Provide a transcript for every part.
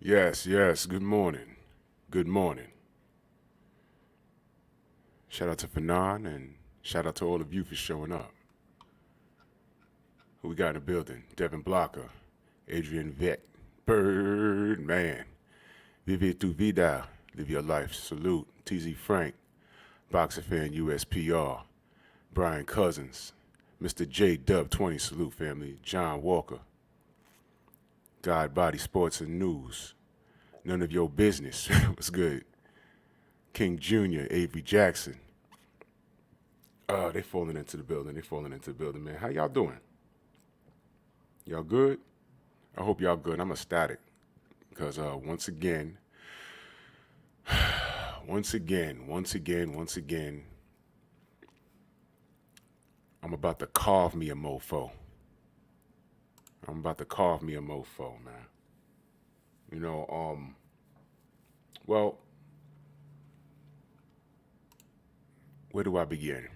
Yes, yes. Good morning. Good morning. Shout out to Fannon and shout out to all of you for showing up. Who we got in the building? Devin Blocker, Adrian Vett, Birdman, Vivier Vidal, Live Your Life, Salute, TZ Frank, Boxer Fan USPR, Brian Cousins, Mr. J Dub 20, Salute Family, John Walker, God Body Sports and News, None of Your Business, what's good? King Jr., Avery Jackson, they falling into the building. They falling into the building, man. How y'all doing? Y'all good? I hope y'all good. I'm ecstatic because once again, I'm about to carve me a mofo. I'm about to carve me a mofo, man. You know, well, where do I begin?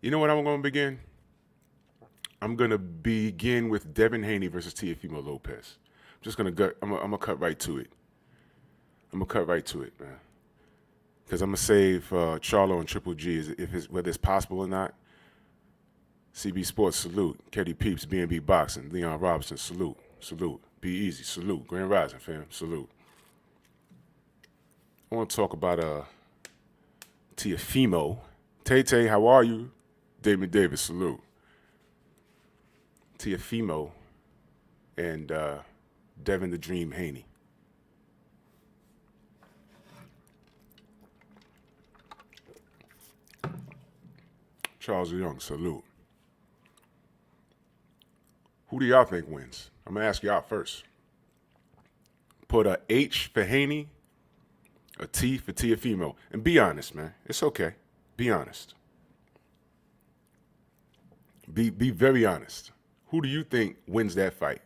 You know what I'm going to begin? I'm going to begin with Devin Haney versus Teofimo Lopez. I'm gonna cut right to it. I'm gonna cut right to it, man. Because I'm gonna save Charlo and Triple G, whether it's possible or not. CB Sports, salute. Keddy Peeps, B&B Boxing, Leon Robinson, salute. Salute. Be easy, salute. Grand Rising, fam, salute. I want to talk about Teofimo. Tay, how are you? Damon Davis, salute. Teofimo and Devin the Dream Haney. Charles Young, salute. Who do y'all think wins? I'm going to ask y'all first. Put a H for Haney, a T for Teofimo. And be honest, man. It's okay. Be honest. Be very honest. Who do you think wins that fight?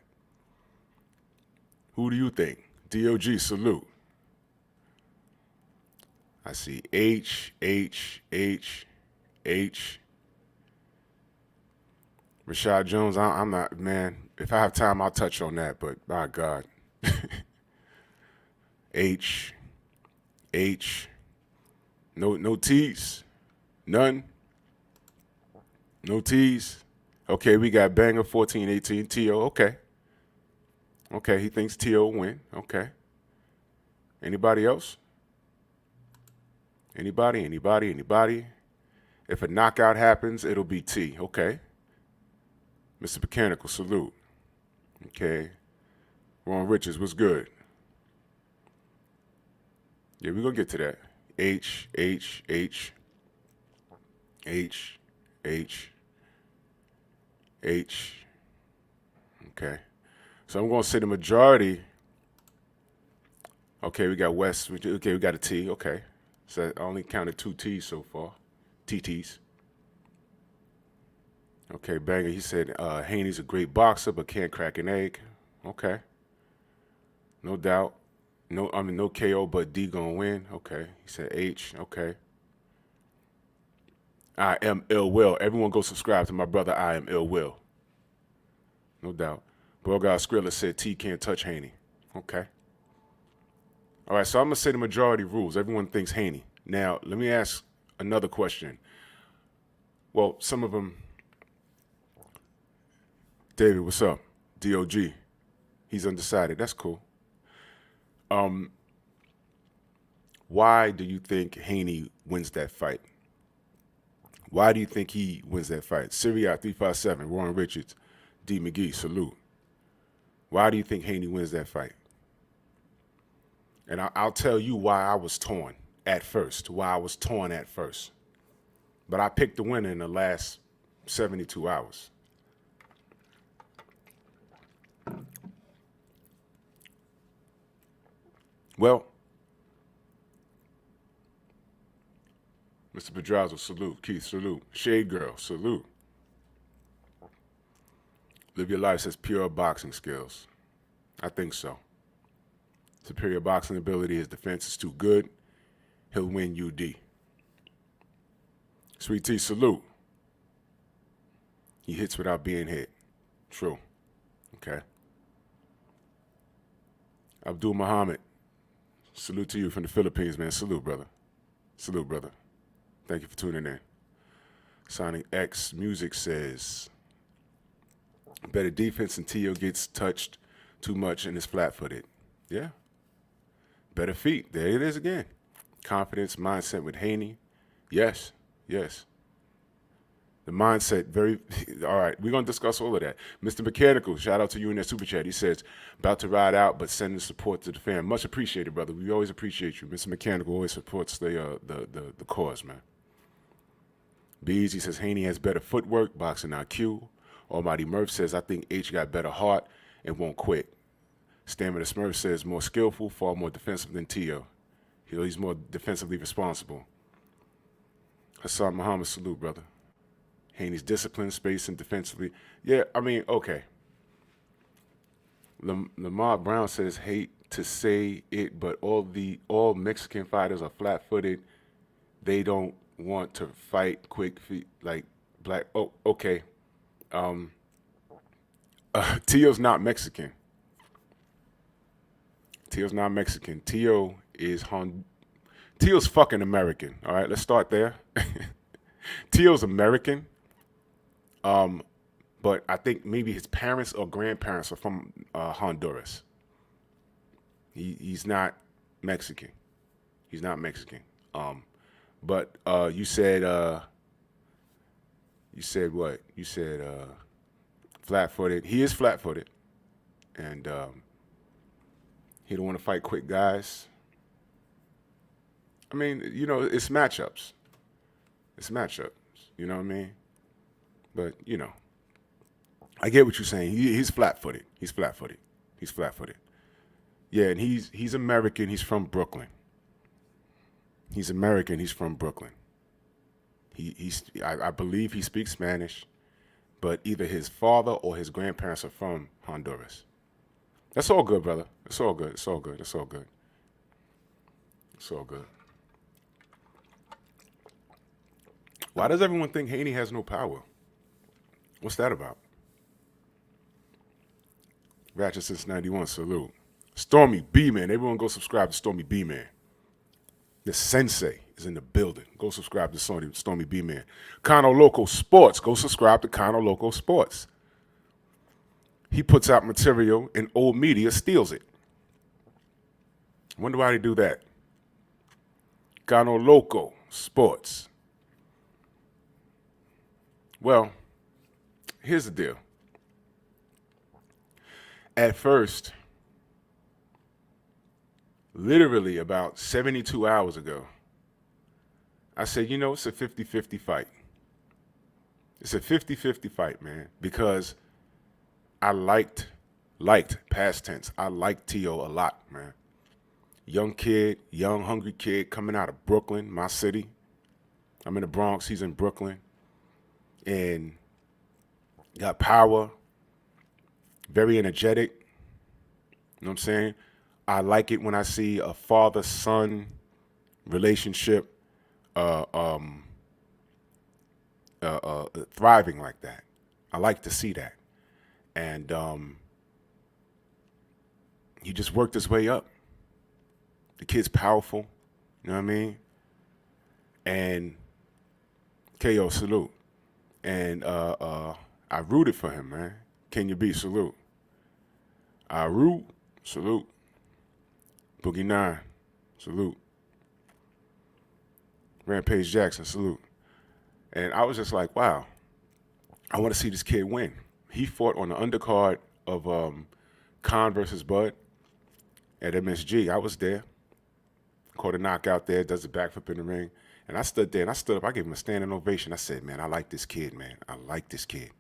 Who do you think? DOG, salute. I see H, H, H, H. Rashad Jones, I'm not, man. If I have time, I'll touch on that, but my God. H, H. No T's. None. No T's. Okay, we got Banger 14-18. T.O. Okay. Okay, he thinks T.O. win. Okay. Anybody else? Anybody? If a knockout happens, it'll be T. Okay. Mr. Mechanical, salute. Okay. Ron Richards, what's good? Yeah, we're going to get to that. H, H, H, H, H, H. Okay. So I'm going to say the majority. Okay, we got West. Okay, we got a T. Okay. So I only counted 2 T's so far. TTs. Okay, Banger, he said Haney's a great boxer but can't crack an egg. Okay. No doubt. No KO, but D gonna win. Okay. He said H. Okay. I am ill will. Everyone go subscribe to my brother I am ill will. No doubt. Borgar Skrilla said T can't touch Haney. Okay. All right, so I'm gonna say the majority rules. Everyone thinks Haney. Now, let me ask another question. Well, some of them. David, what's up? DOG. He's undecided. That's cool. Why do you think Haney wins that fight? Why do you think he wins that fight? Syria 357, Warren Richards, D. McGee, salute. Why do you think Haney wins that fight? And I'll tell you why I was torn at first. But I picked the winner in the last 72 hours. Well, Mr. Pedraza, salute. Keith, salute. Shade Girl, salute. Live Your Life says pure boxing skills. I think so. Superior boxing ability, his defense is too good. He'll win UD. Sweet T, salute. He hits without being hit. True. Okay. Abdul Muhammad, salute to you from the Philippines, man. Salute, brother. Salute, brother. Thank you for tuning in. Sonic X Music says, better defense and Tio gets touched too much and is flat-footed. Yeah. Better feet. There it is again. Confidence, mindset with Haney. Yes. Yes. The mindset, very, all right, we're going to discuss all of that. Mr. Mechanical, shout out to you in that super chat. He says, about to ride out, but sending support to the fam. Much appreciated, brother. We always appreciate you. Mr. Mechanical always supports the cause, man. Bees, he says, Haney has better footwork, boxing IQ. Almighty Murph says, I think H got better heart and won't quit. Stamina Smurf says, more skillful, far more defensive than Tio. He's more defensively responsible. Hassan Muhammad, salute, brother. Haney's discipline, space, and defensively. Yeah, I mean, okay. Lamar Brown says, hate to say it, but all Mexican fighters are flat-footed. They don't want to fight quick feet like black. Oh, okay. Tio's not Mexican. Tio's not Mexican. Tio's fucking American. All right, let's start there. Tio's American. But I think maybe his parents or grandparents are from Honduras. He's not Mexican. He's not Mexican. But you said what? You said flat-footed. He is flat-footed, and he don't want to fight quick guys. I mean, it's matchups. It's matchups. You know what I mean? But I get what you're saying. He's flat-footed. He's flat-footed. He's flat-footed. Yeah, and he's American. He's from Brooklyn. He's American. He's from Brooklyn. I believe he speaks Spanish, but either his father or his grandparents are from Honduras. That's all good, brother. It's all good. It's all good. It's all good. It's all good. Why does everyone think Haney has no power? What's that about? Ratchet since 91, salute. Stormy B-Man. Everyone go subscribe to Stormy B-Man. The sensei is in the building. Go subscribe to Stormy B-Man. Kano Loco Sports. Go subscribe to Kano Loco Sports. He puts out material and old media steals it. Wonder why they do that. Kano Loco Sports. Well, here's the deal. At first, literally about 72 hours ago, I said, it's a 50-50 fight. It's a 50-50 fight, man, because I liked, past tense, I liked Tio a lot, man. Young kid, young, hungry kid coming out of Brooklyn, my city. I'm in the Bronx, he's in Brooklyn. And got power, very energetic. You know what I'm saying? I like it when I see a father-son relationship thriving like that. I like to see that. And he just worked his way up. The kid's powerful, you know what I mean? And KO, salute. And I rooted for him, man. Kenya B, salute. I root, salute. Boogie 9, salute. Rampage Jackson, salute. And I was just like, wow, I want to see this kid win. He fought on the undercard of Khan versus Bud at MSG. I was there. Caught a knockout there, does a backflip in the ring. And I stood there and I stood up. I gave him a standing ovation. I said, man, I like this kid, man. I like this kid.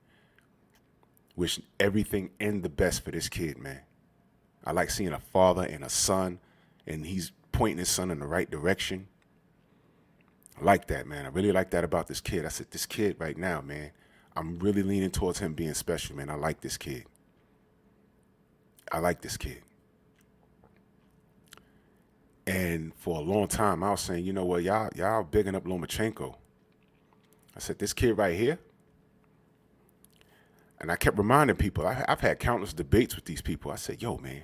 Wish everything and the best for this kid, man. I like seeing a father and a son, and he's pointing his son in the right direction. I like that, man. I really like that about this kid. I said, this kid right now, man, I'm really leaning towards him being special, man. I like this kid. I like this kid. And for a long time, I was saying, you know what, y'all bigging up Lomachenko. I said, this kid right here, And I kept reminding people, I've had countless debates with these people. I said, yo, man,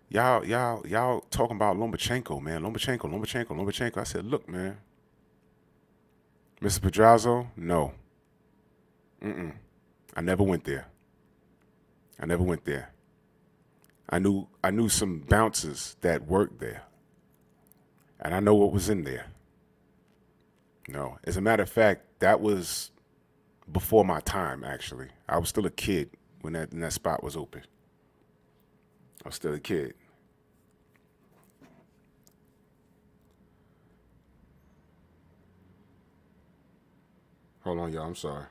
y'all talking about Lomachenko, man. Lomachenko. I said, look, man, Mr. Pedraza, no. I never went there. I knew some bouncers that worked there. And I know what was in there. No. As a matter of fact, that was before my time, actually. I was still a kid when that spot was open. I was still a kid. Hold on, y'all. I'm sorry.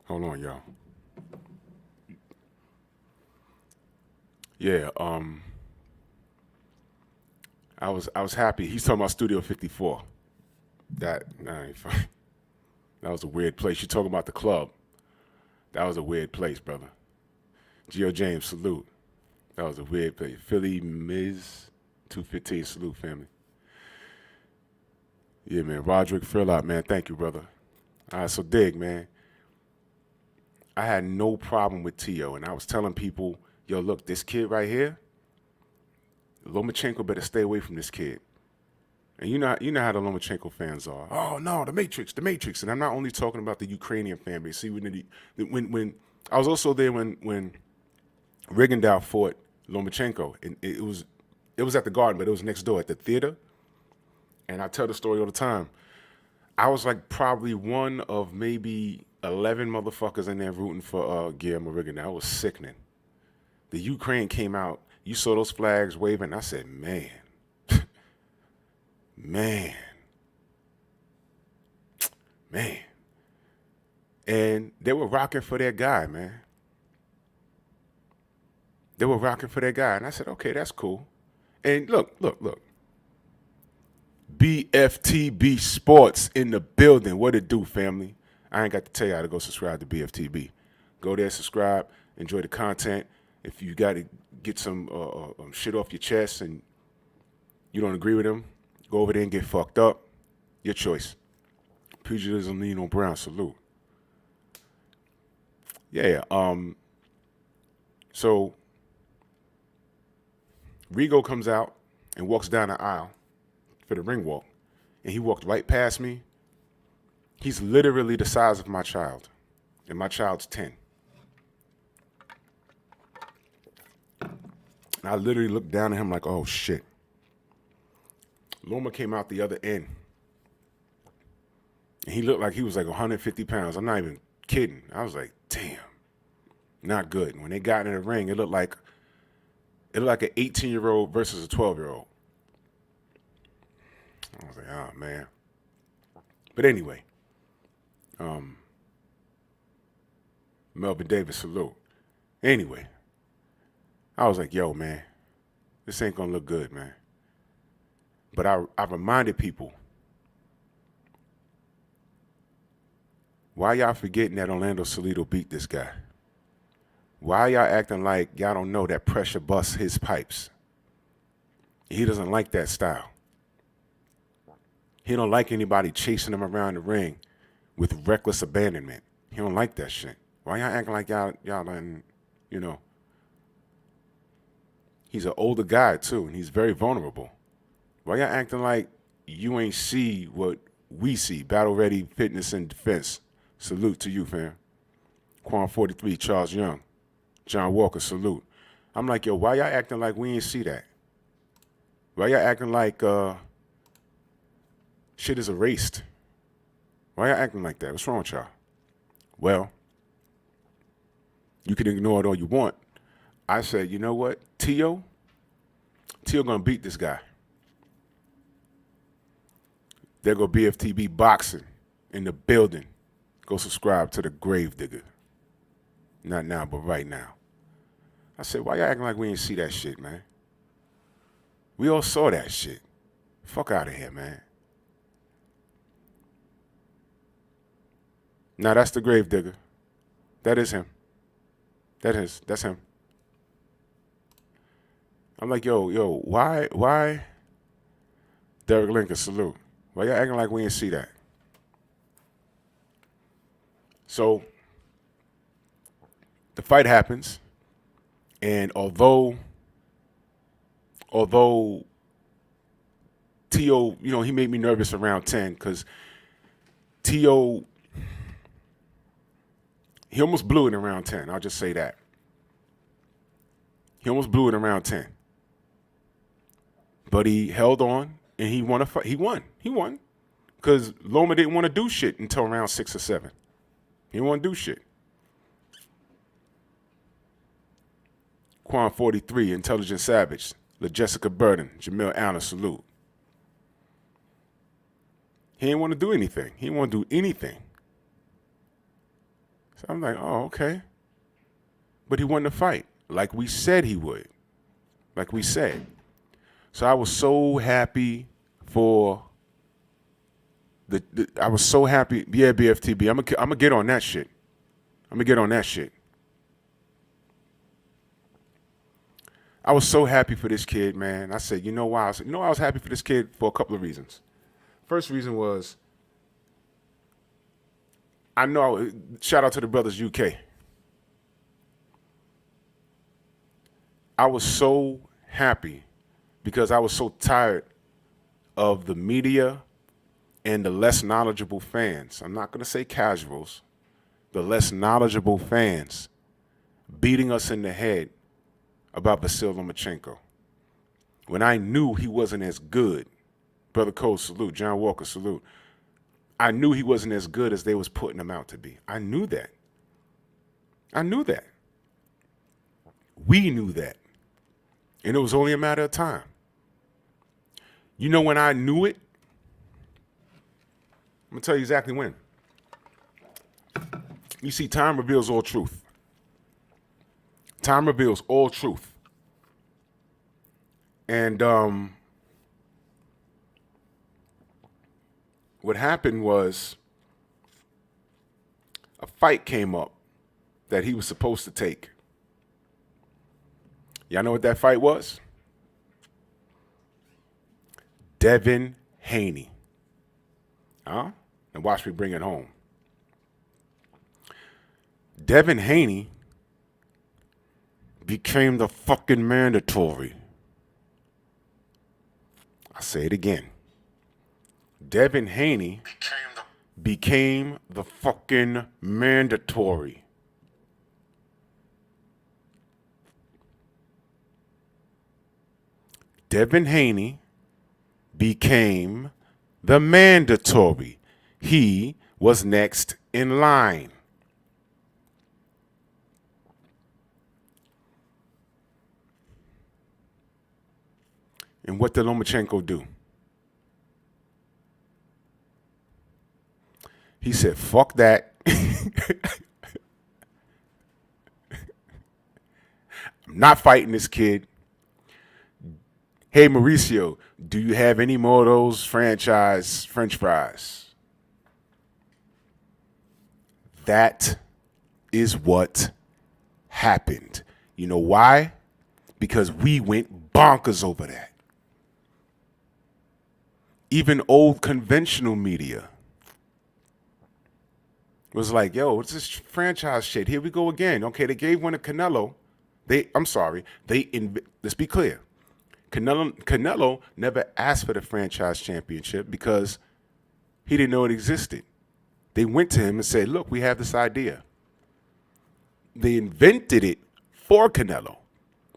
Hold on, y'all. Yeah, I was happy. He's talking about Studio 54. That ain't fine. That was a weird place. You talking about the club? That was a weird place, brother. Geo James, salute. That was a weird place. Philly Miz 215, salute, family. Yeah, man. Roderick Frillot, man. Thank you, brother. All right, so dig, man. I had no problem with Tio, and I was telling people, yo, look, this kid right here, Lomachenko better stay away from this kid. And you know how the Lomachenko fans are. Oh no, the Matrix. And I'm not only talking about the Ukrainian fan base. See, when I was also there when Rigondeaux fought Lomachenko, and it was at the Garden, but it was next door at the theater. And I tell the story all the time. I was like probably one of maybe 11 motherfuckers in there rooting for Guillermo Rigondeaux. It was sickening. The Ukraine came out. You saw those flags waving. I said, man. Man. And they were rocking for their guy, man. They were rocking for their guy. And I said, okay, that's cool. And look. BFTB Sports in the building. What it do, family? I ain't got to tell you how to go subscribe to BFTB. Go there, subscribe, enjoy the content. If you got to get some shit off your chest and you don't agree with them, go over there and get fucked up. Your choice. Pugilism, Nino Brown, salute. Yeah, so Rigo comes out and walks down the aisle for the ring walk, and he walked right past me. He's literally the size of my child, and my child's 10. And I literally looked down at him like, oh shit. Loma came out the other end, and he looked like he was like 150 pounds. I'm not even kidding. I was like, damn, not good. And when they got in the ring, it looked like an 18-year-old versus a 12-year-old. I was like, oh man. But anyway, Melvin Davis, salute. Anyway, I was like, yo, man, this ain't gonna look good, man. But I reminded people, why y'all forgetting that Orlando Salido beat this guy? Why y'all acting like y'all don't know that pressure busts his pipes? He doesn't like that style. He don't like anybody chasing him around the ring with reckless abandonment. He don't like that shit. Why y'all acting like y'all you know? He's an older guy too, and he's very vulnerable. Why y'all acting like you ain't see what we see? Battle ready, fitness, and defense. Salute to you, fam. Quan 43, Charles Young, John Walker, salute. I'm like, yo, why y'all acting like we ain't see that? Why y'all acting like shit is erased? Why y'all acting like that? What's wrong with y'all? Well, you can ignore it all you want. I said, you know what? Tio gonna beat this guy. There go BFTB Boxing in the building. Go subscribe to the Grave Digger. Not now, but right now. I said, why y'all acting like we ain't see that shit, man? We all saw that shit. Fuck out of here, man. Now that's the Grave Digger. That is him. That's him. I'm like, yo, why Derek Lincoln salute? Why y'all acting like we didn't see that? So the fight happens, and although T.O., he made me nervous around 10 because T.O., he almost blew it around 10. I'll just say that. He almost blew it around 10. But he held on, and he won a fight. He won. Because Loma didn't want to do shit until round 6 or 7. He didn't want to do shit. Quan 43, Intelligent Savage. LaJessica Burden, Jamil Allen, salute. He didn't want to do anything. He didn't want to do anything. So I'm like, oh, okay. But he won the fight, like we said he would. Like we said. So I was so happy for I was so happy. Yeah, BFTB. I'm gonna get on that shit. I was so happy for this kid, man. I said, you know why? I was happy for this kid for a couple of reasons. First reason was, I know, shout out to the brothers UK. I was so happy because I was so tired of the media and the less knowledgeable fans. I'm not going to say casuals. The less knowledgeable fans beating us in the head about Vasyl Lomachenko. When I knew he wasn't as good, Brother Cole, salute. John Walker, salute. I knew he wasn't as good as they was putting him out to be. I knew that. We knew that. And it was only a matter of time. You know when I knew it? I'm going to tell you exactly when. You see, time reveals all truth. Time reveals all truth. And what happened was a fight came up that he was supposed to take. Y'all know what that fight was? Devin Haney. Huh? And watch me bring it home. Devin Haney became the fucking mandatory. I say it again. Devin Haney became the fucking mandatory. Devin Haney became the mandatory. He was next in line. And what did Lomachenko do? He said, fuck that. I'm not fighting this kid. Hey, Mauricio, do you have any more of those franchise French fries? That is what happened. You know why? Because we went bonkers over that. Even old conventional media was like, yo, what's this franchise shit? Here we go again. Okay, they gave one to Canelo. Let's be clear. Canelo never asked for the franchise championship because he didn't know it existed. They went to him and said, look, we have this idea. They invented it for Canelo.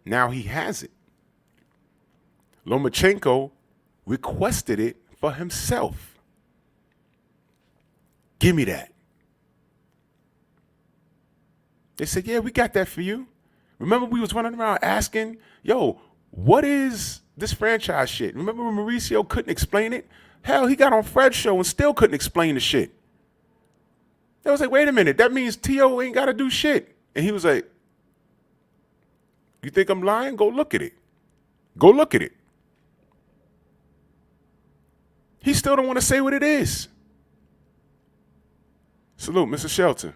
Now he has it. Lomachenko requested it for himself. Give me that. They said, yeah, we got that for you. Remember we was running around asking, yo, what is this franchise shit? Remember when Mauricio couldn't explain it? Hell, he got on Fred's show and still couldn't explain the shit. They was like, wait a minute, that means T.O. ain't got to do shit. And he was like, you think I'm lying? Go look at it. Go look at it. He still don't want to say what it is. Salute, Mr. Shelton.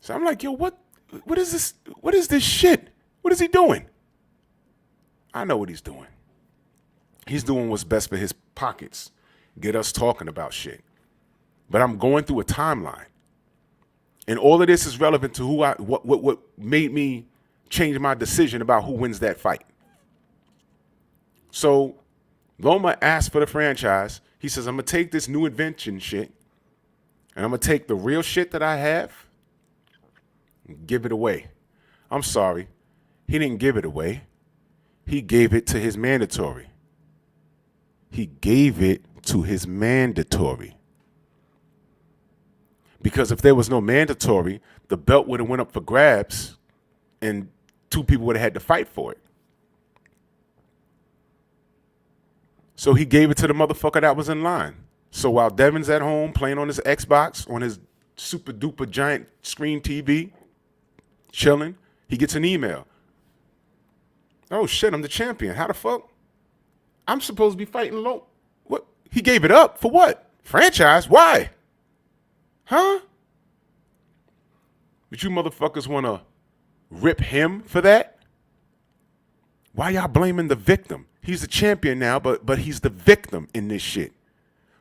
So I'm like, yo, what what is this? What is this shit? What is he doing? I know what he's doing. He's doing what's best for his pockets. Get us talking about shit. But I'm going through a timeline. And all of this is relevant to what made me change my decision about who wins that fight. So Loma asked for the franchise. He says, I'm going to take this new invention shit and I'm going to take the real shit that I have and give it away. I'm sorry. He didn't give it away. He gave it to his mandatory. He gave it to his mandatory. Because if there was no mandatory, the belt would have went up for grabs and two people would have had to fight for it. So he gave it to the motherfucker that was in line. So while Devin's at home playing on his Xbox, on his super duper giant screen TV, chilling, he gets an email. Oh shit, I'm the champion. How the fuck? I'm supposed to be fighting low. What? He gave it up for what? Franchise? Why? Huh? But you motherfuckers want to rip him for that? Why y'all blaming the victim? He's the champion now, but he's the victim in this shit.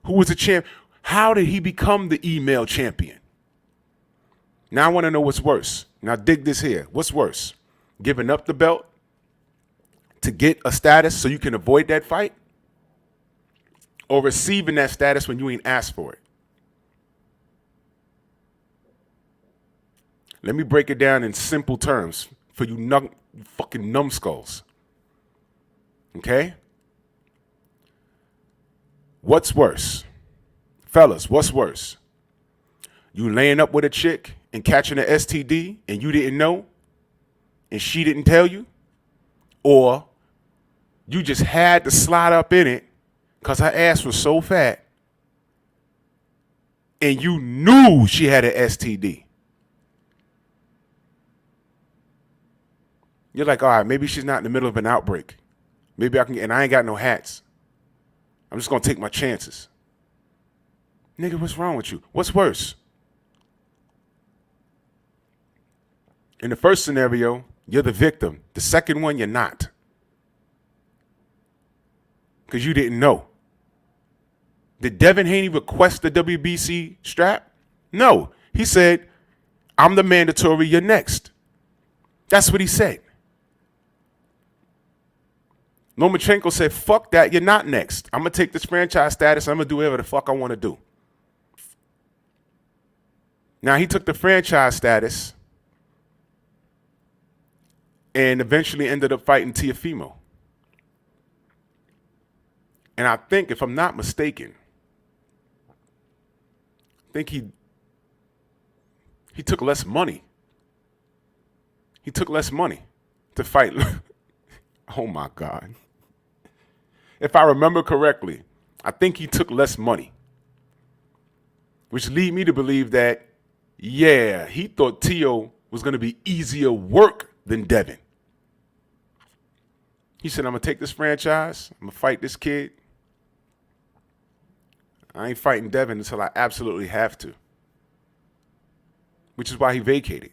Who was the champ? How did he become the email champion? Now I want to know what's worse. Now dig this here. What's worse? Giving up the belt to get a status so you can avoid that fight? Or receiving that status when you ain't asked for it? Let me break it down in simple terms for you fucking numbskulls. Okay? What's worse? Fellas, what's worse? You laying up with a chick and catching an STD and you didn't know and she didn't tell you? Or you just had to slide up in it because her ass was so fat and you knew she had an STD? You're like, all right, maybe she's not in the middle of an outbreak. Maybe I can, and I ain't got no hats. I'm just going to take my chances. Nigga, what's wrong with you? What's worse? In the first scenario, you're the victim. The second one, you're not. Because you didn't know. Did Devin Haney request the WBC strap? No. He said, I'm the mandatory, you're next. That's what he said. Lomachenko said, fuck that, you're not next. I'm going to take this franchise status. I'm going to do whatever the fuck I want to do. Now, he took the franchise status and eventually ended up fighting Teofimo. And I think, if I'm not mistaken, I think he took less money. He took less money to fight. Oh, my God. If I remember correctly, I think he took less money, which lead me to believe that, yeah, he thought Teo was going to be easier work than Devin. He said, I'm going to take this franchise. I'm going to fight this kid. I ain't fighting Devin until I absolutely have to, which is why he vacated.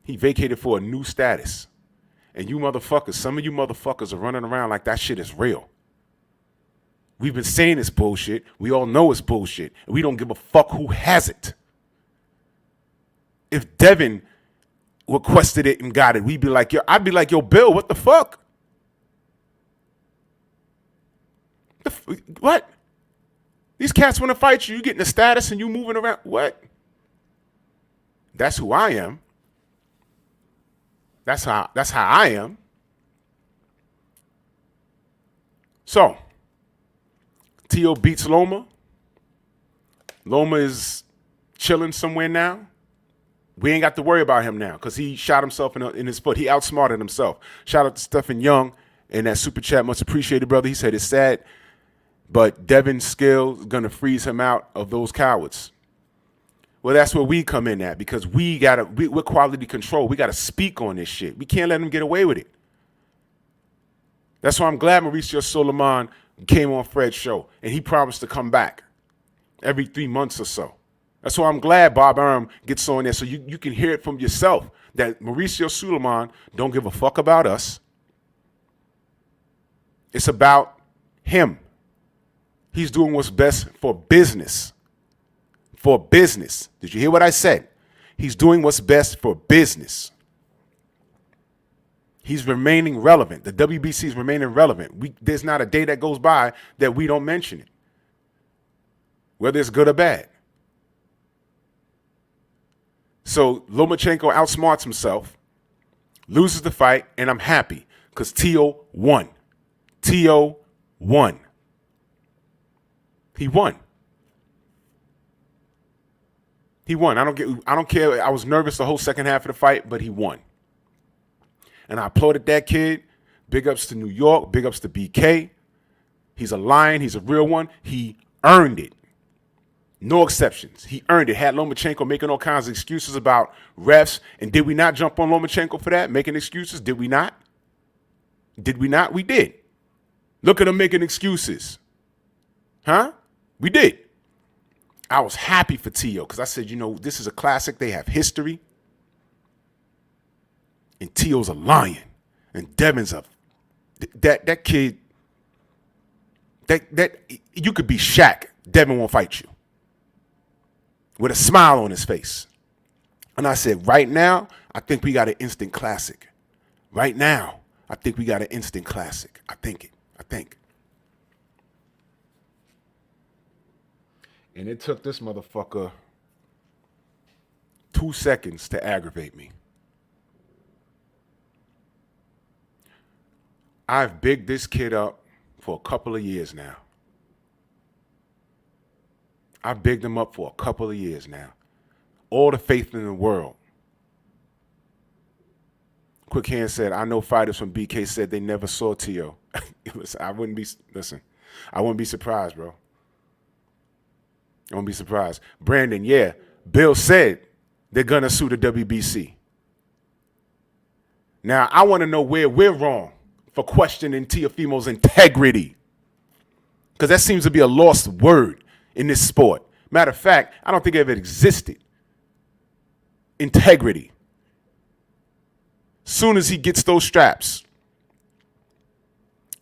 He vacated for a new status. And you motherfuckers, some of you motherfuckers are running around like that shit is real. We've been saying it's bullshit. We all know it's bullshit. And we don't give a fuck who has it. If Devin requested it and got it, we'd be like, I'd be like, yo, Bill, what the fuck? What? These cats want to fight you. You getting a status and you moving around. What? That's who I am. That's how I am. So, Teo beats Loma. Loma is chilling somewhere now. We ain't got to worry about him now because he shot himself in his foot. He outsmarted himself. Shout out to Stephen Young in that super chat. Much appreciated, brother. He said it's sad, but Devin's skill is going to freeze him out of those cowards. Well, that's where we come in at because we're quality control. We got to speak on this shit. We can't let them get away with it. That's why I'm glad Mauricio Solomon came on Fred's show and he promised to come back every 3 months or so. That's why I'm glad Bob Arum gets on there so you can hear it from yourself that Mauricio Suleiman don't give a fuck about us. It's about him. He's doing what's best for business. For business. Did you hear what I said? He's doing what's best for business. He's remaining relevant. The WBC is remaining relevant. There's not a day that goes by that we don't mention it, whether it's good or bad. So Lomachenko outsmarts himself, loses the fight, and I'm happy because Teo won. Teo won. He won. He won. I don't care. I was nervous the whole second half of the fight, but he won. And I applauded that kid. Big ups to New York. Big ups to BK. He's a lion. He's a real one. He earned it. No exceptions. He earned it. Had Lomachenko making all kinds of excuses about refs. And did we not jump on Lomachenko for that? Making excuses? Did we not? Did we not? We did. Look at him making excuses. Huh? We did. I was happy for Teo because I said, this is a classic. They have history. And Teo's a lion. And Devin's that kid. That you could be Shaq. Devin won't fight you. With a smile on his face. And I said, right now, I think we got an instant classic. Right now, I think we got an instant classic. I think. And it took this motherfucker 2 seconds to aggravate me. I've bigged this kid up for a couple of years now. I've bigged him up for a couple of years now. All the faith in the world. Quick Hand said, I know fighters from BK said they never saw Teo. I wouldn't be surprised, bro. I wouldn't be surprised. Brandon, yeah, Bill said they're going to sue the WBC. Now, I want to know where we're wrong for questioning Teofimo's integrity. Because that seems to be a lost word in this sport. Matter of fact, I don't think it ever existed. Integrity. Soon as he gets those straps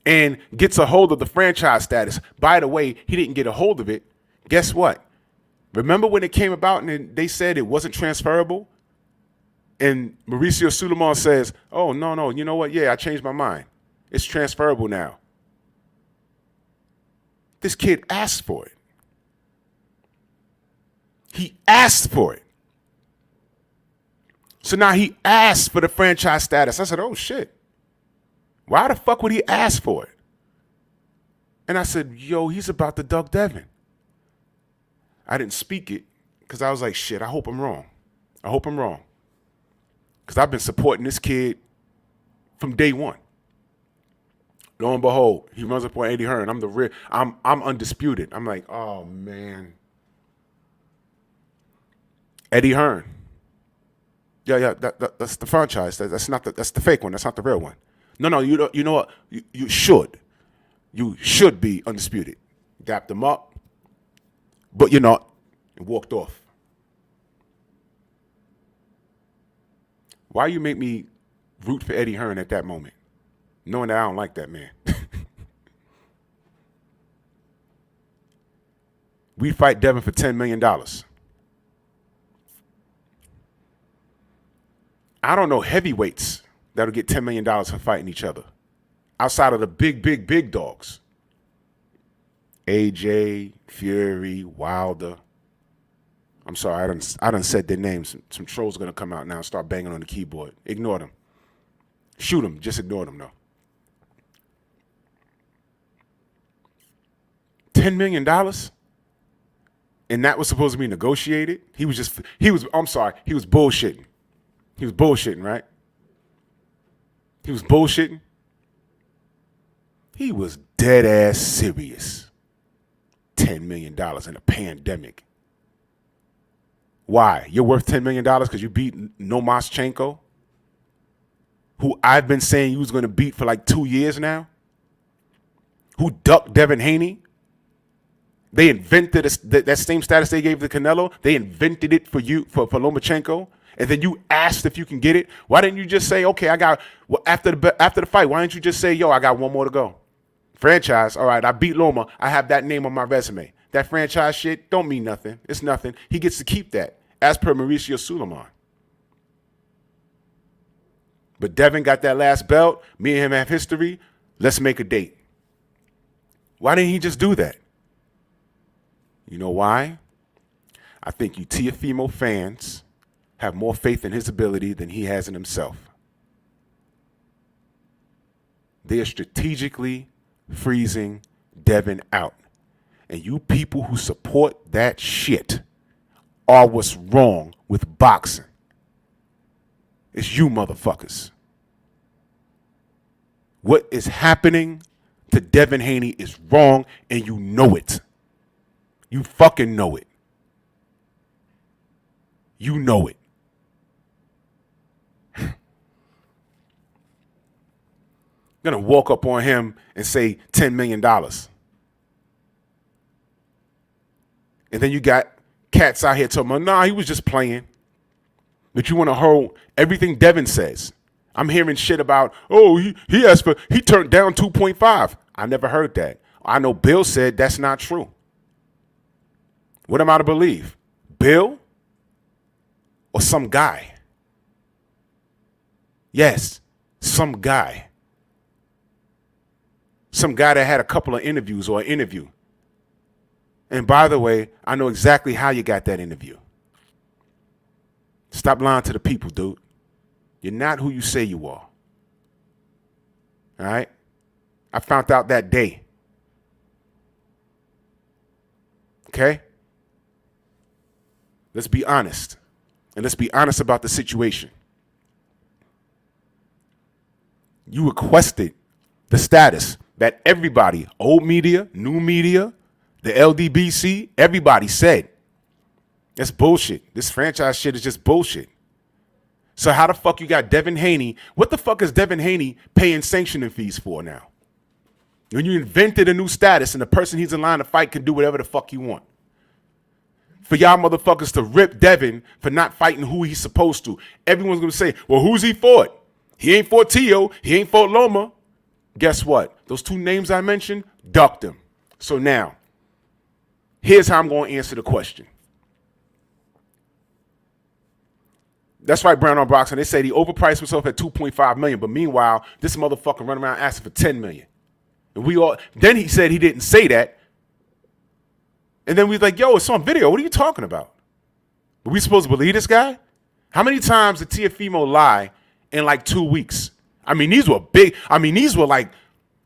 and gets a hold of the franchise status, by the way, he didn't get a hold of it. Guess what? Remember when it came about and they said it wasn't transferable? And Mauricio Suleiman says, oh, no, you know what? Yeah, I changed my mind. It's transferable now. This kid asked for it. He asked for it. So now he asked for the franchise status. I said, oh, shit. Why the fuck would he ask for it? And I said, yo, he's about to duck Devin. I didn't speak it because I was like, shit, I hope I'm wrong. Because I've been supporting this kid from day one. Lo and behold, he runs up on Eddie Hearn. I'm undisputed. I'm like, oh, man. Eddie Hearn. Yeah, that's the franchise. That's the fake one. That's not the real one. No, you know what? You should. You should be undisputed. Dapped him up, but you're not, and walked off. Why you make me root for Eddie Hearn at that moment, knowing that I don't like that man? We fight Devin for $10 million. I don't know heavyweights that'll get $10 million for fighting each other. Outside of the big dogs. AJ, Fury, Wilder. I'm sorry, I done said their names. Some trolls are going to come out now and start banging on the keyboard. Ignore them. Shoot them. Just ignore them, though. $10 million? And that was supposed to be negotiated? He was bullshitting. He was bullshitting, right? He was bullshitting. He was dead ass serious. $10 million in a pandemic. Why? You're worth $10 million because you beat Lomachenko, who I've been saying you was going to beat for like 2 years now, who ducked Devin Haney, They invented that same status they gave to Canelo. They invented it for you, for Lomachenko. And then you asked if you can get it. Why didn't you just say, okay, after the fight, why didn't you just say, yo, I got one more to go? Franchise, all right, I beat Loma. I have that name on my resume. That franchise shit don't mean nothing. It's nothing. He gets to keep that, as per Mauricio Suleiman. But Devin got that last belt. Me and him have history. Let's make a date. Why didn't he just do that? You know why? I think you Teofimo fans have more faith in his ability than he has in himself. They are strategically freezing Devin out. And you people who support that shit are what's wrong with boxing. It's you motherfuckers. What is happening to Devin Haney is wrong, and you know it. You fucking know it. You know it. Gonna walk up on him and say $10 million. And then you got cats out here talking about, nah, he was just playing. But you want to hold everything Devin says. I'm hearing shit about, oh, he turned down 2.5. I never heard that. I know Bill said that's not true. What am I to believe? Bill or some guy? Yes, some guy. Some guy that had a couple of interviews or an interview. And by the way, I know exactly how you got that interview. Stop lying to the people, dude. You're not who you say you are. All right? I found out that day. Okay? Let's be honest. And let's be honest about the situation. You requested the status that everybody, old media, new media, the LDBC, everybody said. That's bullshit. This franchise shit is just bullshit. So how the fuck you got Devin Haney? What the fuck is Devin Haney paying sanctioning fees for now? When you invented a new status and the person he's in line to fight can do whatever the fuck you want. For y'all motherfuckers to rip Devin for not fighting who he's supposed to. Everyone's going to say, well, who's he fought? He ain't fought Teo. He ain't fought Loma. Guess what? Those two names I mentioned, ducked him. So now, here's how I'm going to answer the question. That's right, Brown on Boxing. They said he overpriced himself at $2.5 million, but meanwhile, this motherfucker running around asking for $10 million. And then he said he didn't say that. And then we was like, yo, it's on video. What are you talking about? Are we supposed to believe this guy? How many times did Teofimo lie in like 2 weeks? I mean, these were big. I mean, these were like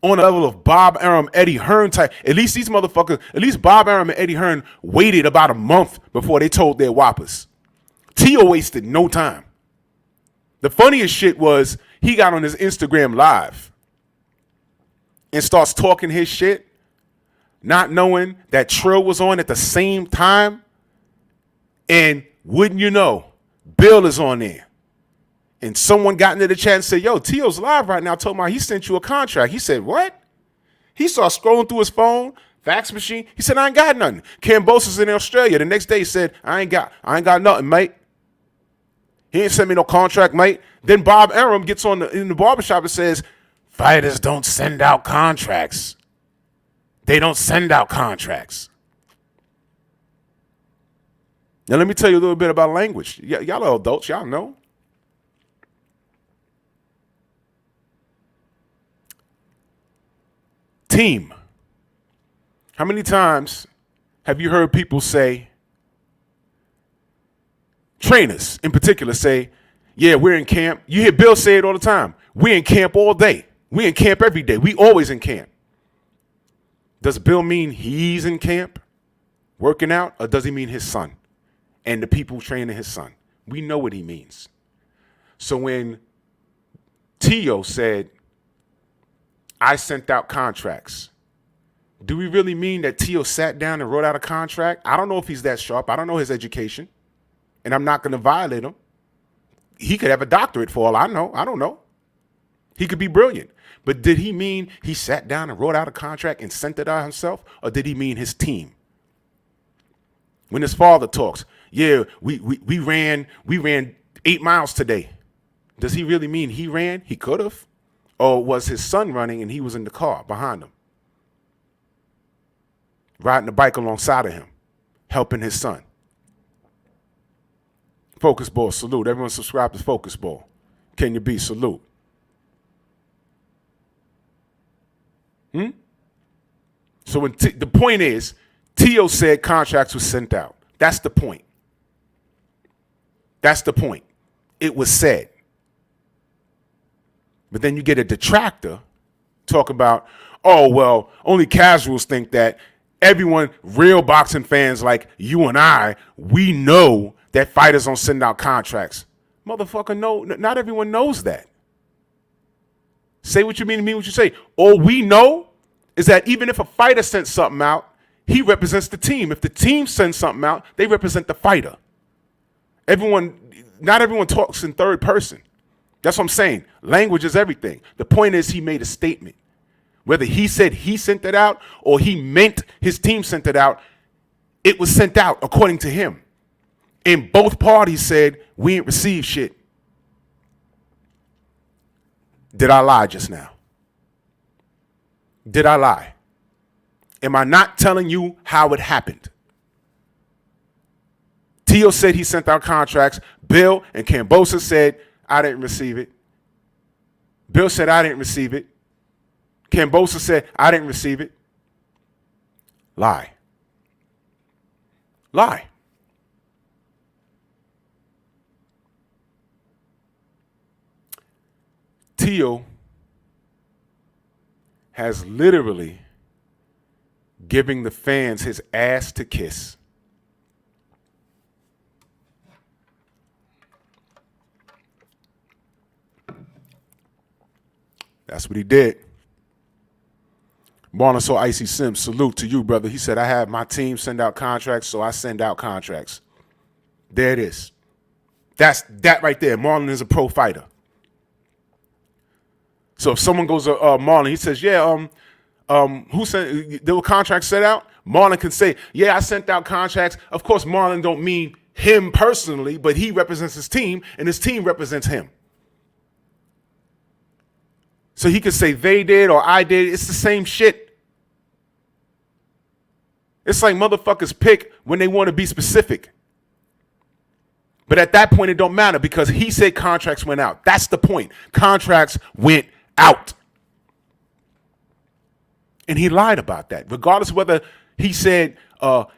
on the level of Bob Arum, Eddie Hearn type. At least these motherfuckers, at least Bob Arum and Eddie Hearn waited about a month before they told their whoppers. Teo wasted no time. The funniest shit was he got on his Instagram live and starts talking his shit, not knowing that Trill was on at the same time. And wouldn't you know, Bill is on there. And someone got into the chat and said, yo, Teo's live right now. Told me he sent you a contract. He said, what? He started scrolling through his phone, fax machine. He said, I ain't got nothing. Cambosa's in Australia. The next day he said, I ain't got nothing, mate. He ain't sent me no contract, mate. Then Bob Arum gets in the barbershop and says, fighters don't send out contracts. They don't send out contracts. Now, let me tell you a little bit about language. Y'all are adults. Y'all know. Team. How many times have you heard people say, trainers in particular say, yeah, we're in camp. You hear Bill say it all the time. We're in camp all day. We're in camp every day. We always in camp. Does Bill mean he's in camp working out, or does he mean his son and the people training his son? We know what he means. So when Teo said, I sent out contracts, do we really mean that Teo sat down and wrote out a contract? I don't know if he's that sharp. I don't know his education. And I'm not going to violate him. He could have a doctorate for all I know. I don't know. He could be brilliant. But did he mean he sat down and wrote out a contract and sent it out himself? Or did he mean his team When his father talks, yeah, we ran 8 miles today. Does he really mean he ran? He could have. Or was his son running and he was in the car behind him, riding the bike alongside of him, helping his son? Focus Ball, salute. Everyone subscribe to Focus Ball. Can you be salute? So when the point is, Teo said contracts were sent out. That's the point. That's the point. It was said. But then you get a detractor talk about, oh, well, only casuals think that. Everyone, real boxing fans like you and I, we know that fighters don't send out contracts. Motherfucker, no, not everyone knows that. Say what you mean what you say. All we know is that even if a fighter sent something out, he represents the team. If the team sends something out, they represent the fighter. Not everyone talks in third person. That's what I'm saying. Language is everything. The point is he made a statement. Whether he said he sent it out or he meant his team sent it out, it was sent out according to him. And both parties said, we ain't received shit. Did I lie just now? Did I lie? Am I not telling you how it happened? Teo said he sent out contracts. Bill and Cambosa said, I didn't receive it. Bill said, I didn't receive it. Cambosa said, I didn't receive it. Lie. Lie. Teo has literally giving the fans his ass to kiss. That's what he did. Marlon saw Icy Sims. Salute to you, brother. He said, I have my team send out contracts, so I send out contracts. There it is. That's that right there. Marlon is a pro fighter. So if someone goes to Marlon, he says, yeah, who sent, there were contracts set out? Marlon can say, yeah, I sent out contracts. Of course, Marlon don't mean him personally, but he represents his team, and his team represents him. So he could say they did or I did. It's the same shit. It's like motherfuckers pick when they want to be specific. But at that point, it don't matter because he said contracts went out. That's the point. Contracts went out. And he lied about that. Regardless of whether he said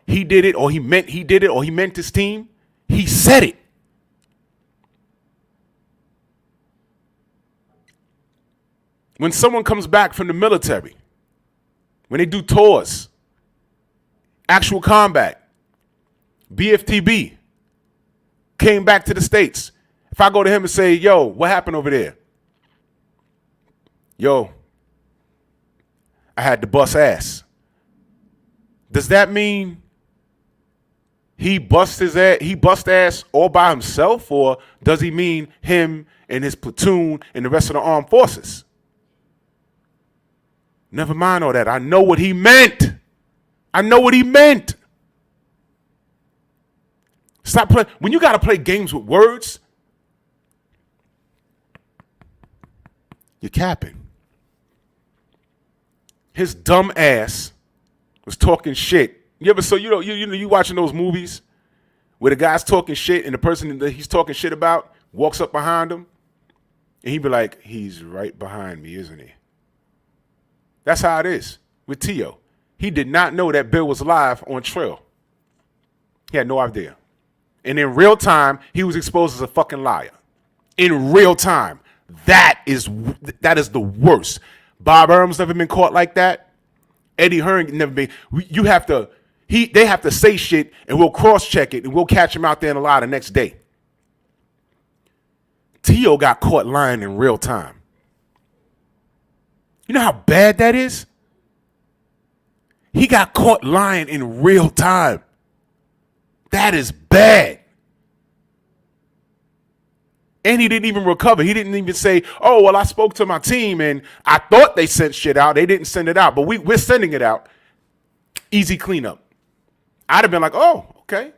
he did it or he meant he did it or he meant his team, he said it. When someone comes back from the military, when they do tours, actual combat, BFTB, came back to the States. If I go to him and say, yo, what happened over there? Yo, I had to bust ass. Does that mean he bust ass all by himself, or does he mean him and his platoon and the rest of the armed forces? Never mind all that. I know what he meant. I know what he meant. Stop playing. When you got to play games with words, you're capping. His dumb ass was talking shit. You ever you watching those movies where the guy's talking shit and the person that he's talking shit about walks up behind him and he be like, he's right behind me, isn't he? That's how it is with Teo. He did not know that Bill was live on Trill. He had no idea. And in real time, he was exposed as a fucking liar. In real time. That is the worst. Bob Erm's never been caught like that. Eddie Hearn never been. They have to say shit and we'll cross-check it and we'll catch him out there in the lie the next day. Teo got caught lying in real time. You know how bad that is? He got caught lying in real time. That is bad. And he didn't even recover. He didn't even say, oh, well, I spoke to my team and I thought they sent shit out. They didn't send it out, but we're sending it out. Easy cleanup. I'd have been like, oh, Okay.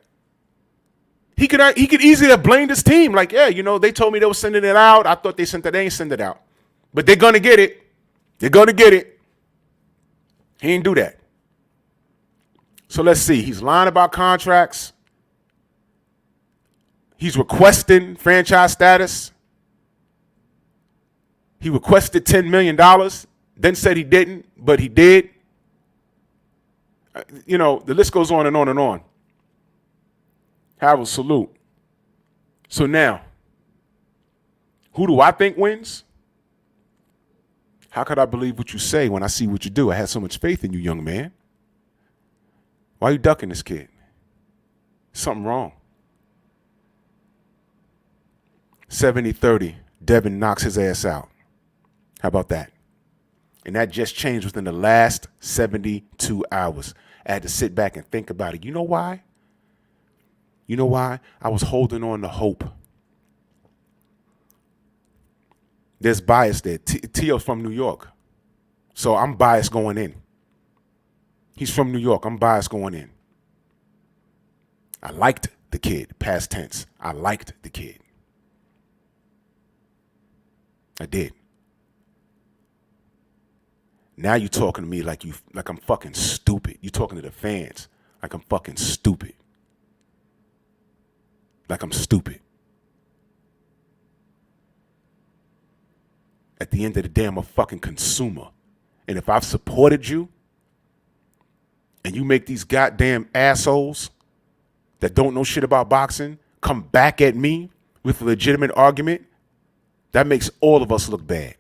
He could easily have blamed his team. Like, yeah, they told me they were sending it out. I thought they sent it. They ain't send it out. But they're going to get it. They're going to get it. He didn't do that. So let's see. He's lying about contracts. He's requesting franchise status. He requested $10 million. Then said he didn't, but he did. The list goes on and on and on. Harold, salute. So now, who do I think wins? How could I believe what you say when I see what you do? I had so much faith in you, young man. Why are you ducking this kid? Something wrong. 70-30, Devin knocks his ass out. How about that? And that just changed within the last 72 hours. I had to sit back and think about it. You know why? You know why? I was holding on to hope. There's bias there. Teo's from New York. So I'm biased going in. He's from New York. I'm biased going in. I liked the kid. Past tense. I liked the kid. I did. Now you talking to me like I'm fucking stupid. You talking to the fans like I'm fucking stupid. Like I'm stupid. At the end of the day, I'm a fucking consumer. And if I've supported you and you make these goddamn assholes that don't know shit about boxing come back at me with a legitimate argument, that makes all of us look bad.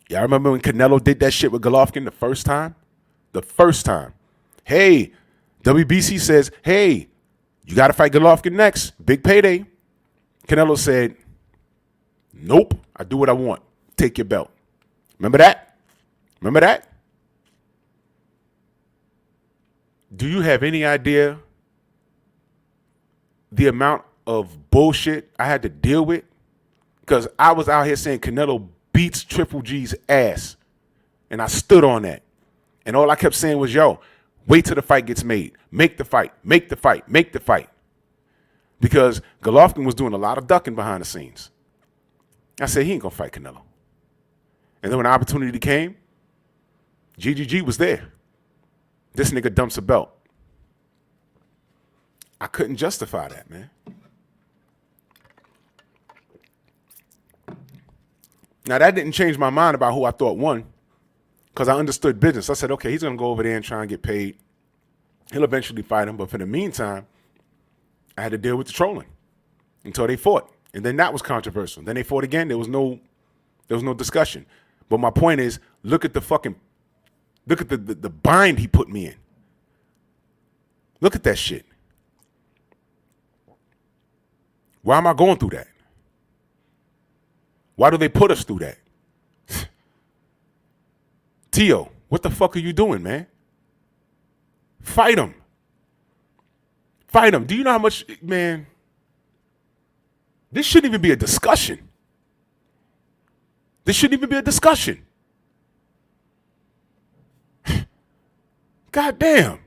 Yeah, I remember when Canelo did that shit with Golovkin the first time. The first time. Hey, WBC says, hey, you got to fight Golovkin next. Big payday. Canelo said, nope, I do what I want. Take your belt. Remember that? Remember that? Do you have any idea the amount of bullshit I had to deal with? Because I was out here saying Canelo beats Triple G's ass. And I stood on that. And all I kept saying was, yo, wait till the fight gets made. Make the fight. Make the fight. Make the fight. Because Golovkin was doing a lot of ducking behind the scenes. I said, he ain't going to fight Canelo. And then when the opportunity came, GGG was there. This nigga dumps a belt. I couldn't justify that, man. Now, that didn't change my mind about who I thought won, because I understood business. I said, okay, he's going to go over there and try and get paid. He'll eventually fight him. But for the meantime, I had to deal with the trolling until they fought. And then that was controversial. Then they fought again. There was no discussion. But my point is, look at the bind he put me in. Look at that shit. Why am I going through that? Why do they put us through that? Teo, what the fuck are you doing, man? Fight him. Fight him. Do you know how much, man? This shouldn't even be a discussion. This shouldn't even be a discussion. God damn.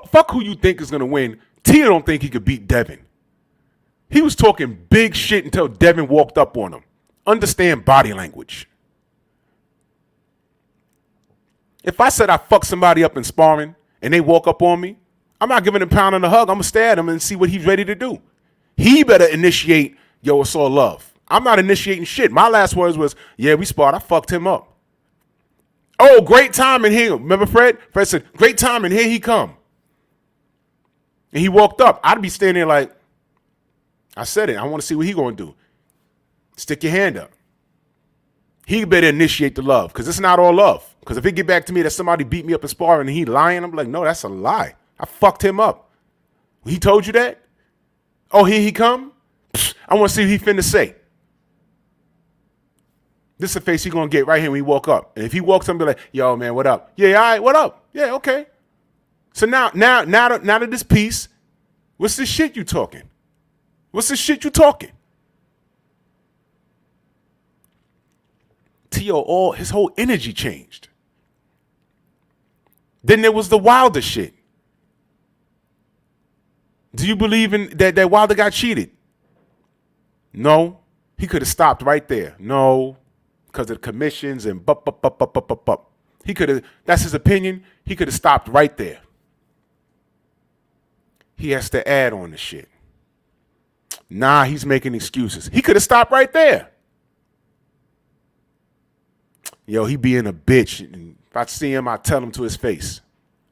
Fuck who you think is going to win. Tia don't think he could beat Devin. He was talking big shit until Devin walked up on him. Understand body language. If I said I fucked somebody up in sparring and they walk up on me, I'm not giving him a pound and a hug. I'm going to stare at him and see what he's ready to do. He better initiate, yo, it's all love. I'm not initiating shit. My last words was, yeah, we sparred. I fucked him up. Oh, great timing here. Remember Fred? Fred said, great timing. Here he come. And he walked up. I'd be standing there like, I said it. I want to see what he going to do. Stick your hand up. He better initiate the love, because it's not all love. Because if it get back to me that somebody beat me up in sparring and he lying, I'm like, no, that's a lie. I fucked him up. He told you that? Oh, here he come? Psh, I want to see what he finna say. This is the face he going to get right here when he walk up. And if he walks up and be like, yo, man, what up? Yeah, all right, what up? Yeah, okay. So now that this piece, what's this shit you talking? What's this shit you talking? Teo, his whole energy changed. Then there was the Wilder shit. Do you believe in that Wilder got cheated? No. He could have stopped right there. No. Because of the commissions and He could have, that's his opinion. He could have stopped right there. He has to add on the shit. Nah, he's making excuses. He could have stopped right there. Yo, he being a bitch. And if I see him, I tell him to his face.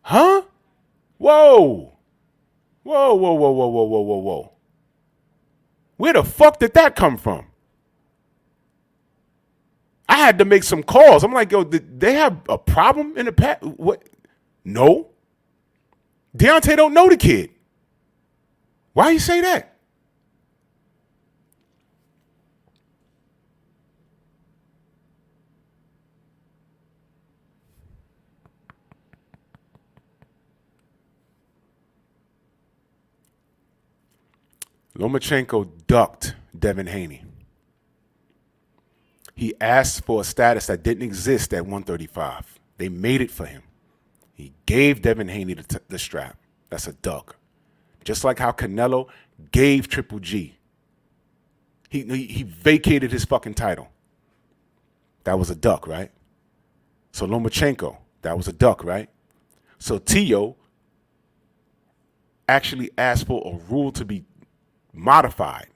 Huh? Whoa. Whoa, whoa, whoa, whoa, whoa, whoa, whoa, whoa. Where the fuck did that come from? I had to make some calls. I'm like, yo, did they have a problem in the past? What? No. Deontay don't know the kid. Why you say that? Lomachenko ducked Devin Haney. He asked for a status that didn't exist at 135. They made it for him. He gave Devin Haney the strap. That's a duck. Just like how Canelo gave Triple G. He vacated his fucking title. That was a duck, right? So Lomachenko, that was a duck, right? So Teo actually asked for a rule to be modified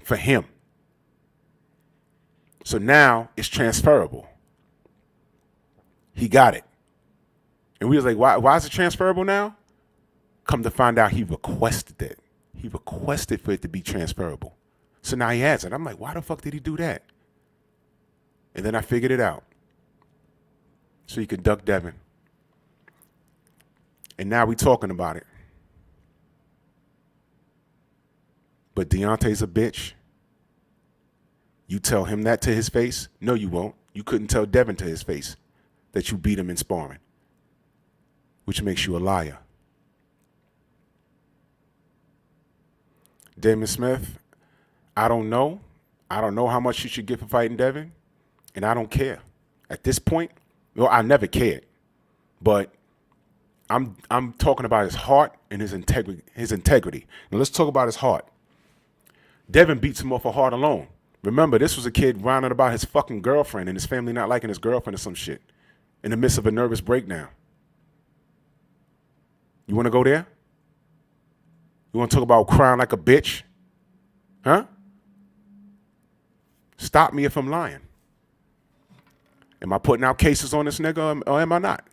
for him. So now it's transferable. He got it. And we was like, why is it transferable now? Come to find out he requested it. He requested for it to be transferable. So now he has it. I'm like, why the fuck did he do that? And then I figured it out. So he could duck Devin. And now we talking about it. But Deontay's a bitch. You tell him that to his face? No, you won't. You couldn't tell Devin to his face that you beat him in sparring, which makes you a liar. Damon Smith, I don't know. I don't know how much you should get for fighting Devin, and I don't care. At this point, well, I never cared. But I'm talking about his heart and his integrity. Now let's talk about his heart. Devin beats him off of heart alone. Remember, this was a kid whining about his fucking girlfriend and his family not liking his girlfriend or some shit in the midst of a nervous breakdown. You want to go there? You want to talk about crying like a bitch? Huh? Stop me if I'm lying. Am I putting out cases on this nigga or am I not?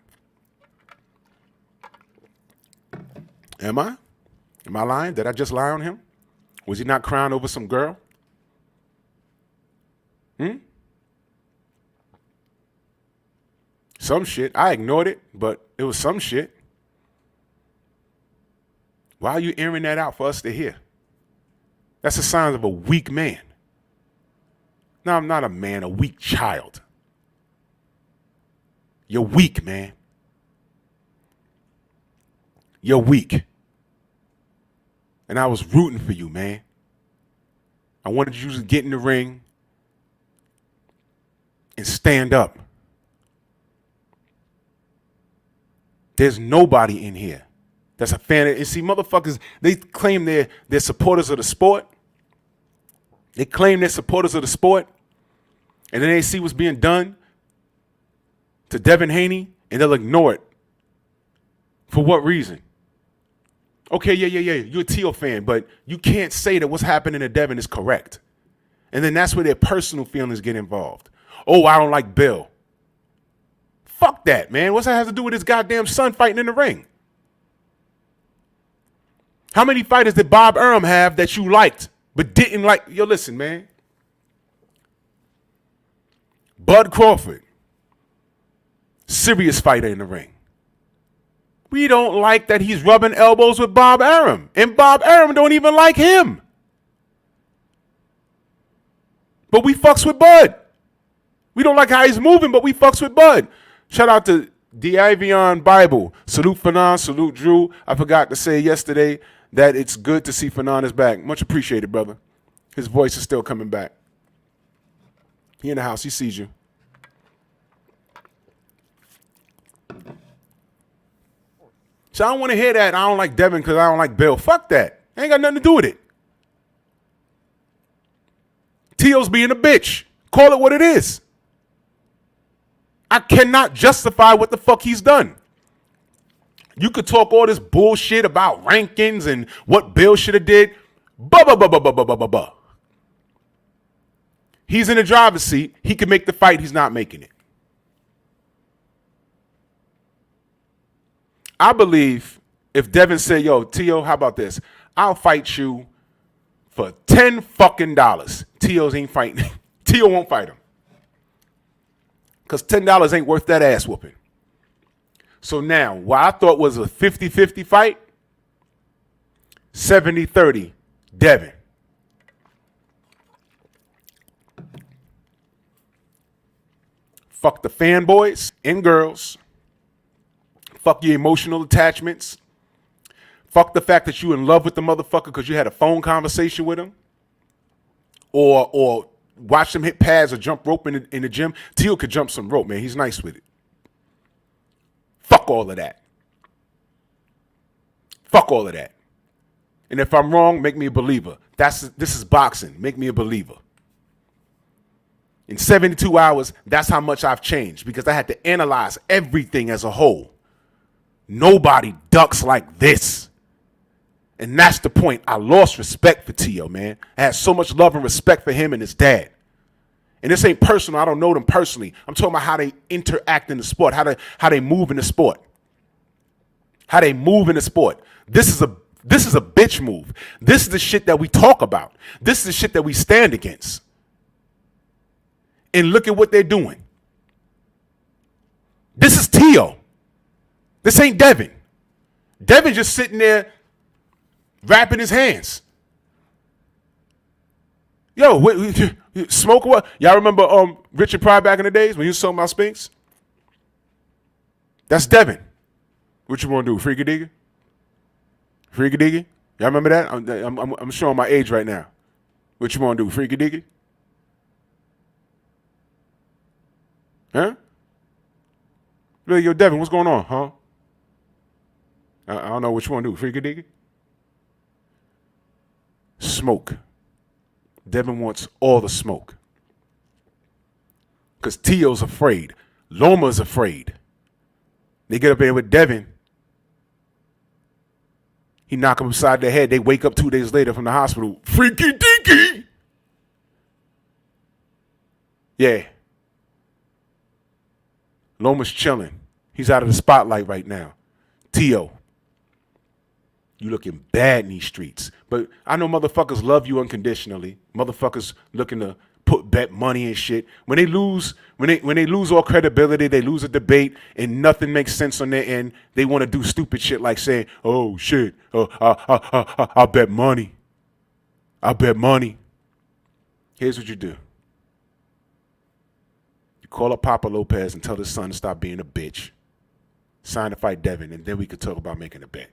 Am I? Am I lying? Did I just lie on him? Was he not crying over some girl? Some shit. I ignored it, but it was some shit. Why are you airing that out for us to hear? That's a sign of a weak man. No, I'm not a man, a weak child. You're weak, man. You're weak. And I was rooting for you, man. I wanted you to get in the ring and stand up. There's nobody in here that's a fan of, and see, motherfuckers, they claim they're supporters of the sport. They claim they're supporters of the sport, and then they see what's being done to Devin Haney, and they'll ignore it. For what reason? Okay, yeah, you're a Teal fan, but you can't say that what's happening to Devin is correct. And then that's where their personal feelings get involved. Oh, I don't like Bill. Fuck that, man. What's that have to do with his goddamn son fighting in the ring? How many fighters did Bob Arum have that you liked but didn't like? Yo, listen, man. Bud Crawford, serious fighter in the ring. We don't like that he's rubbing elbows with Bob Arum, and Bob Arum don't even like him. But we fucks with Bud. We don't like how he's moving, but we fucks with Bud. Shout out to Divion Bible. Salute Fannon, salute Drew. I forgot to say yesterday that it's good to see Fannon is back. Much appreciated, brother. His voice is still coming back. He in the house. He sees you. So I don't want to hear that. I don't like Devin because I don't like Bill. Fuck that. Ain't got nothing to do with it. Teo's being a bitch. Call it what it is. I cannot justify what the fuck he's done. You could talk all this bullshit about rankings and what Bill should have did. Bah. He's in the driver's seat. He can make the fight. He's not making it. I believe if Devin said, yo, Teo, how about this? I'll fight you for $10 fucking. Teo's ain't fighting. Teo won't fight him. Because $10 ain't worth that ass whooping. So now, what I thought was a 50-50 fight, 70-30, Devin. Fuck the fanboys and girls. Fuck your emotional attachments. Fuck the fact that you in love with the motherfucker because you had a phone conversation with him. Or watch him hit pads or jump rope in the gym. Teo could jump some rope, man. He's nice with it. Fuck all of that. Fuck all of that. And if I'm wrong, make me a believer. This is boxing. Make me a believer. In 72 hours, that's how much I've changed because I had to analyze everything as a whole. Nobody ducks like this. And that's the point. I lost respect for Teo, man. I had so much love and respect for him and his dad. And this ain't personal. I don't know them personally. I'm talking about how they interact in the sport, how they move in the sport. How they move in the sport. This is a bitch move. This is the shit that we talk about. This is the shit that we stand against. And look at what they're doing. This is Teo. This ain't Devin. Devin just sitting there wrapping his hands. Yo, smoke what? Y'all remember Richard Pryor back in the days when he was talking about Spinks? That's Devin. What you want to do? Freaky diggy? Freaky diggy? Y'all remember that? I'm showing my age right now. What you want to do? Freaky diggy? Huh? Yo, Devin, what's going on, huh? I don't know what you want to do. Freaky diggy? Smoke. Devin wants all the smoke. Because Teo's afraid. Loma's afraid. They get up there with Devin. He knock him upside the head. They wake up 2 days later from the hospital. Freaky deaky. Yeah. Loma's chilling. He's out of the spotlight right now. Teo. You looking bad in these streets. But I know motherfuckers love you unconditionally. Motherfuckers looking to bet money and shit. When they lose all credibility, they lose a debate and nothing makes sense on their end, they want to do stupid shit like saying, oh shit, I'll bet money. I'll bet money. Here's what you do. You call up Papa Lopez and tell his son to stop being a bitch. Sign to fight Devin, and then we could talk about making a bet.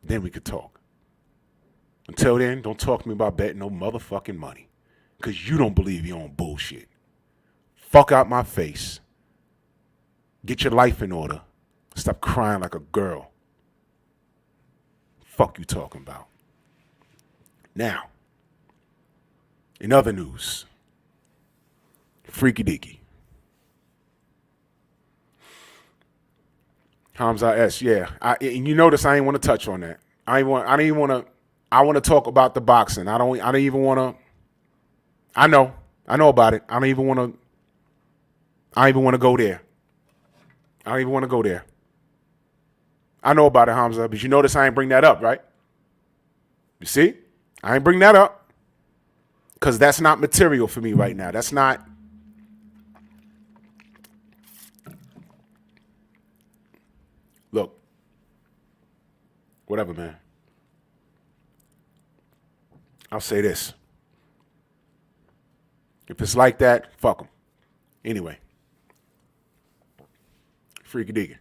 Then we could talk. Until then, don't talk to me about betting no motherfucking money. Because you don't believe your own bullshit. Fuck out my face. Get your life in order. Stop crying like a girl. Fuck you talking about. Now, in other news, Freaky Dicky. Hamza S. Yeah, and you notice I ain't want to touch on that. I want to talk about the boxing. I don't even want to. I know about it. I don't even want to go there. I don't even want to go there. I know about it, Hamza, but you notice I ain't bring that up, right? You see? I ain't bring that up because that's not material for me right now. That's not. Look. Whatever, man. I'll say this. If it's like that, fuck them. Anyway. Freaky diggy.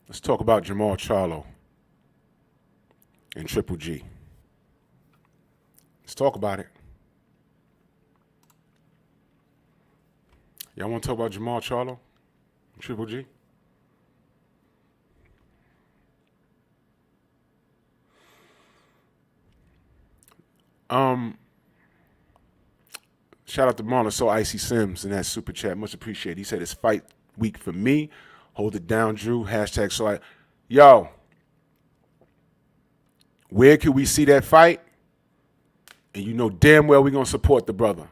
Let's talk about Jermall Charlo and Triple G. Let's talk about it. Y'all want to talk about Jermall Charlo, Triple G? Shout out to Marlon So Icy Sims in that super chat. Much appreciated. He said it's fight week for me. Hold it down, Drew. Hashtag so I. Yo, where can we see that fight? And you know damn well we're going to support the brother.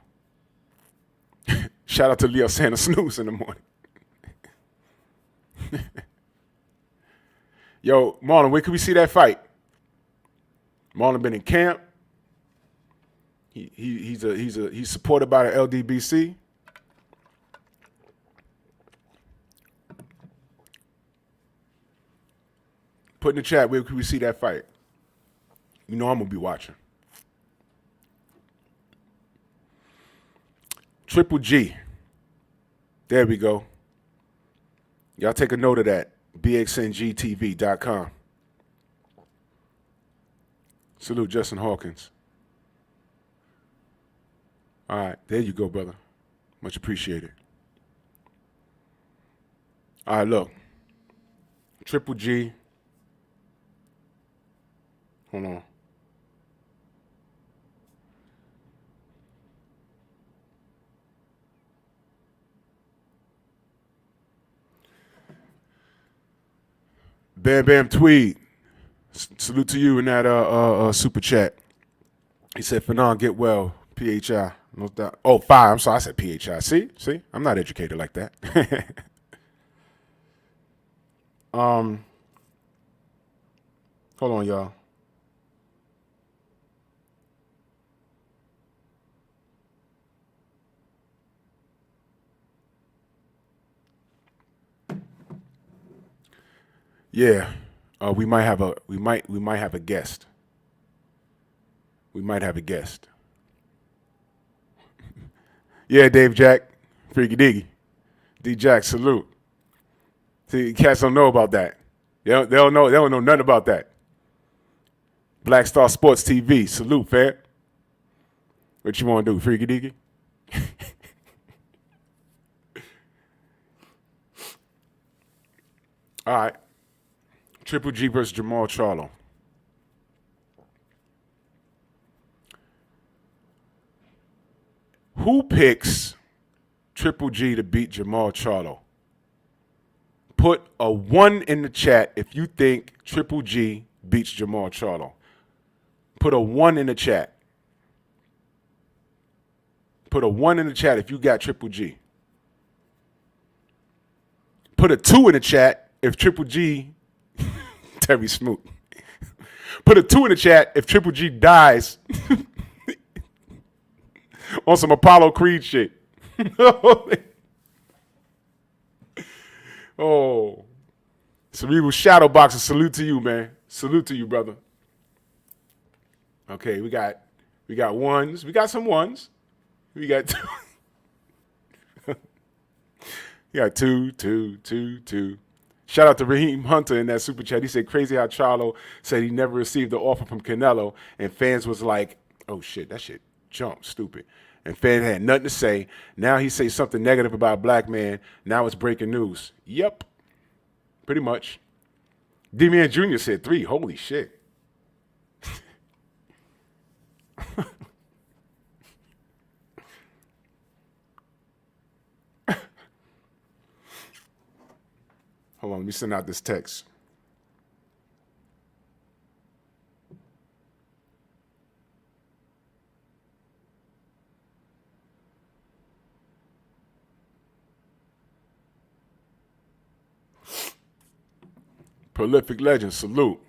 Shout out to Leo Santa Snooze in the morning. Yo, Marlon, where can we see that fight? Marlon been in camp. He's supported by the LDBC. Put in the chat, where can we see that fight? You know I'm gonna be watching. Triple G. There we go. Y'all take a note of that. BXNGTV.com. Salute Justin Hawkins. All right, there you go, brother. Much appreciated. All right, look. Triple G. Hold on. Bam Bam Tweed. Salute to you in that super chat. He said, Fannon, get well. PHI. No doubt. Oh, 5. I'm sorry. I said PHI. See? I'm not educated like that. Hold on, y'all. Yeah. We might have a guest. We might have a guest. Yeah, Dave Jack, Freaky Diggy, D Jack, salute. See, cats don't know about that. They don't know nothing about that. Black Star Sports TV, salute, fam. What you want to do, Freaky Diggy? All right. Triple G versus Jermall Charlo. Who picks Triple G to beat Jermall Charlo? Put a 1 in the chat if you think Triple G beats Jermall Charlo. Put a 1 in the chat. Put a 1 in the chat if you got Triple G. Put a 2 in the chat if Triple G, Terry Smoot. Put a 2 in the chat if Triple G dies on some Apollo Creed shit. Oh. Cerebral Shadow Boxer, salute to you, man. Salute to you, brother. Okay, we got ones. We got some ones. We got two. We got two. Shout out to Raheem Hunter in that super chat. He said, crazy how Charlo said he never received the offer from Canelo, and fans was like, oh shit, that shit jumped, stupid. And fans had nothing to say. Now he says something negative about a black man. Now it's breaking news. Yep, pretty much. D-Man Jr. said 3. Holy shit. Hold on, let me send out this text. Prolific legend, salute.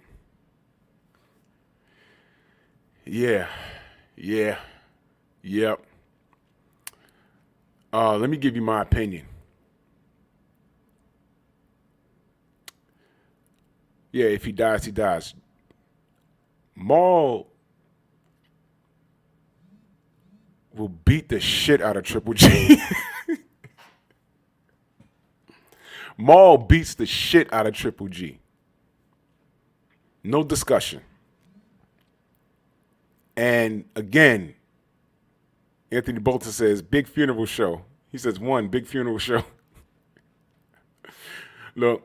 Yeah. Yep. Let me give you my opinion. Yeah, if he dies, he dies. Maul will beat the shit out of Triple G. Maul beats the shit out of Triple G. No discussion. And again, Anthony Bolton says, big funeral show. He says one big funeral show. Look,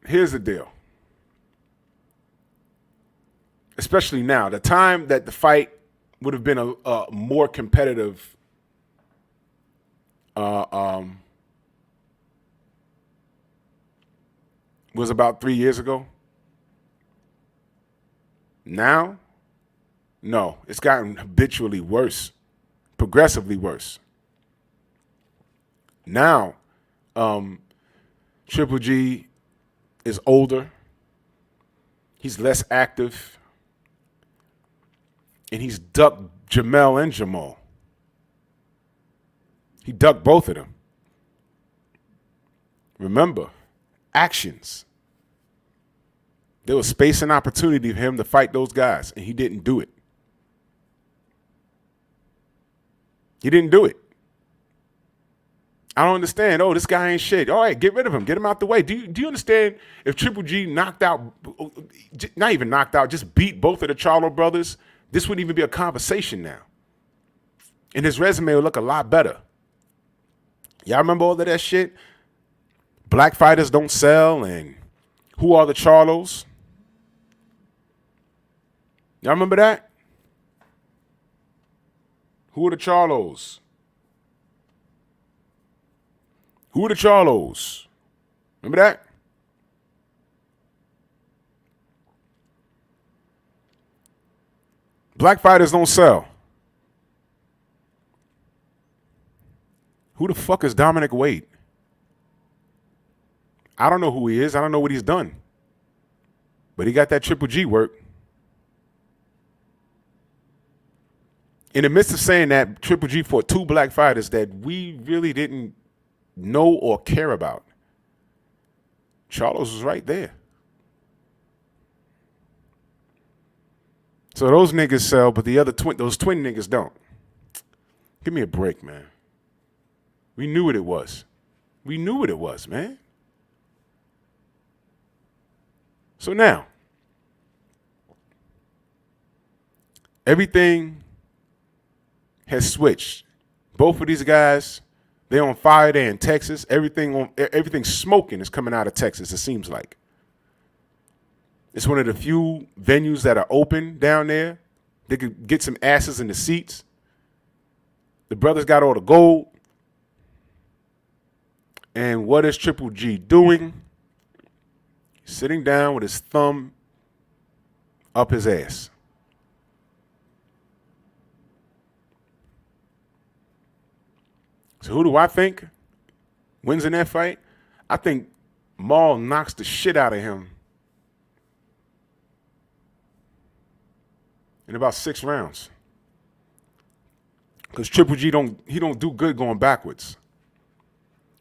here's the deal. Especially now, the time that the fight would have been a more competitive was about 3 years ago. Now, no, it's gotten habitually worse, progressively worse. Now, Triple G is older. He's less active. And he's ducked Jermall and Jermall. He ducked both of them. Remember, actions. There was space and opportunity for him to fight those guys, and he didn't do it. He didn't do it. I don't understand. Oh, this guy ain't shit. All right, get rid of him. Get him out the way. Do you understand if Triple G knocked out, not even knocked out, just beat both of the Charlo brothers, this wouldn't even be a conversation now. And his resume would look a lot better. Y'all remember all of that shit? Black fighters don't sell, and who are the Charlos? Y'all remember that? Who are the Charlos? Who are the Charlos? Remember that? Black fighters don't sell. Who the fuck is Dominic Wade? I don't know who he is. I don't know what he's done. But he got that Triple G work. In the midst of saying that, Triple G fought two black fighters that we really didn't know or care about. Charlos was right there. So those niggas sell, but the other those twin niggas don't. Give me a break, man. We knew what it was. We knew what it was, man. So now, everything has switched. Both of these guys, they're on fire. They're in Texas. Everything's smoking is coming out of Texas, it seems like. It's one of the few venues that are open down there. They could get some asses in the seats. The brothers got all the gold. And what is Triple G doing? Sitting down with his thumb up his ass. So who do I think wins in that fight? I think Maul knocks the shit out of him in about 6 rounds. Because Triple G don't do good going backwards.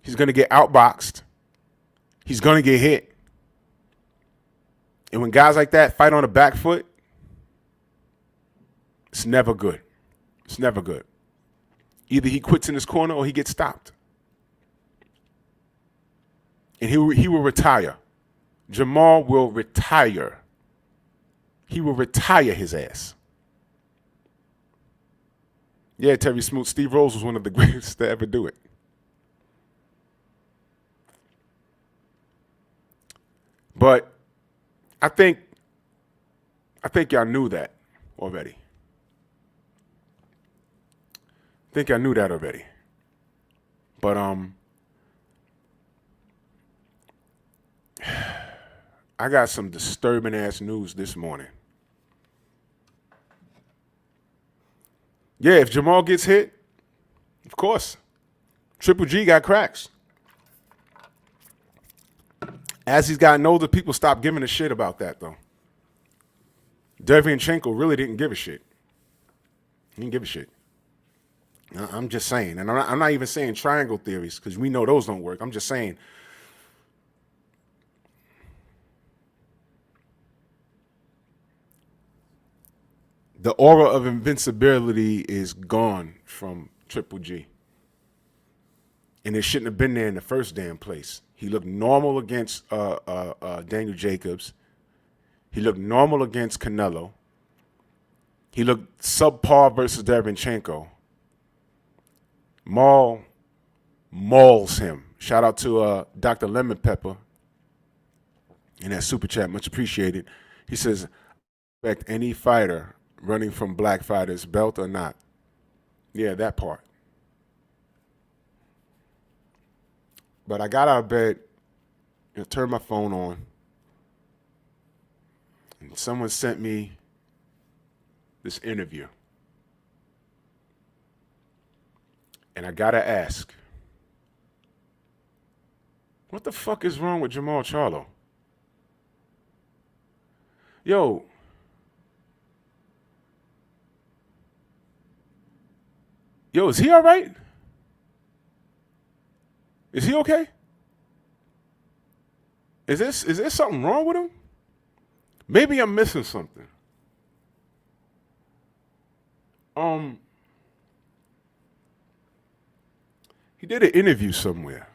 He's going to get outboxed. He's going to get hit. And when guys like that fight on the back foot, it's never good. It's never good. Either he quits in his corner or he gets stopped. And he will retire. Jermall will retire. He will retire his ass. Yeah, Terry Smoot, Steve Rose was one of the greatest to ever do it. But I think y'all knew that already. I think I knew that already. But I got some disturbing ass news this morning. Yeah, if Jermall gets hit, of course, Triple G got cracks. As he's gotten older, people stopped giving a shit about that, though. Devin really didn't give a shit. He didn't give a shit. I'm just saying, and I'm not even saying triangle theories, because we know those don't work. I'm just saying the aura of invincibility is gone from Triple G. And it shouldn't have been there in the first damn place. He looked normal against Daniel Jacobs. He looked normal against Canelo. He looked subpar versus Derevyanchenko. Maul mauls him. Shout out to Dr. Lemon Pepper in that super chat. Much appreciated. He says, expect any fighter running from black fighters, belt or not. Yeah, that part. But I got out of bed, turned my phone on, and someone sent me this interview. And I gotta ask, what the fuck is wrong with Jermall Charlo? Yo, is he all right? Is he okay? Is there something wrong with him? Maybe I'm missing something. He did an interview somewhere.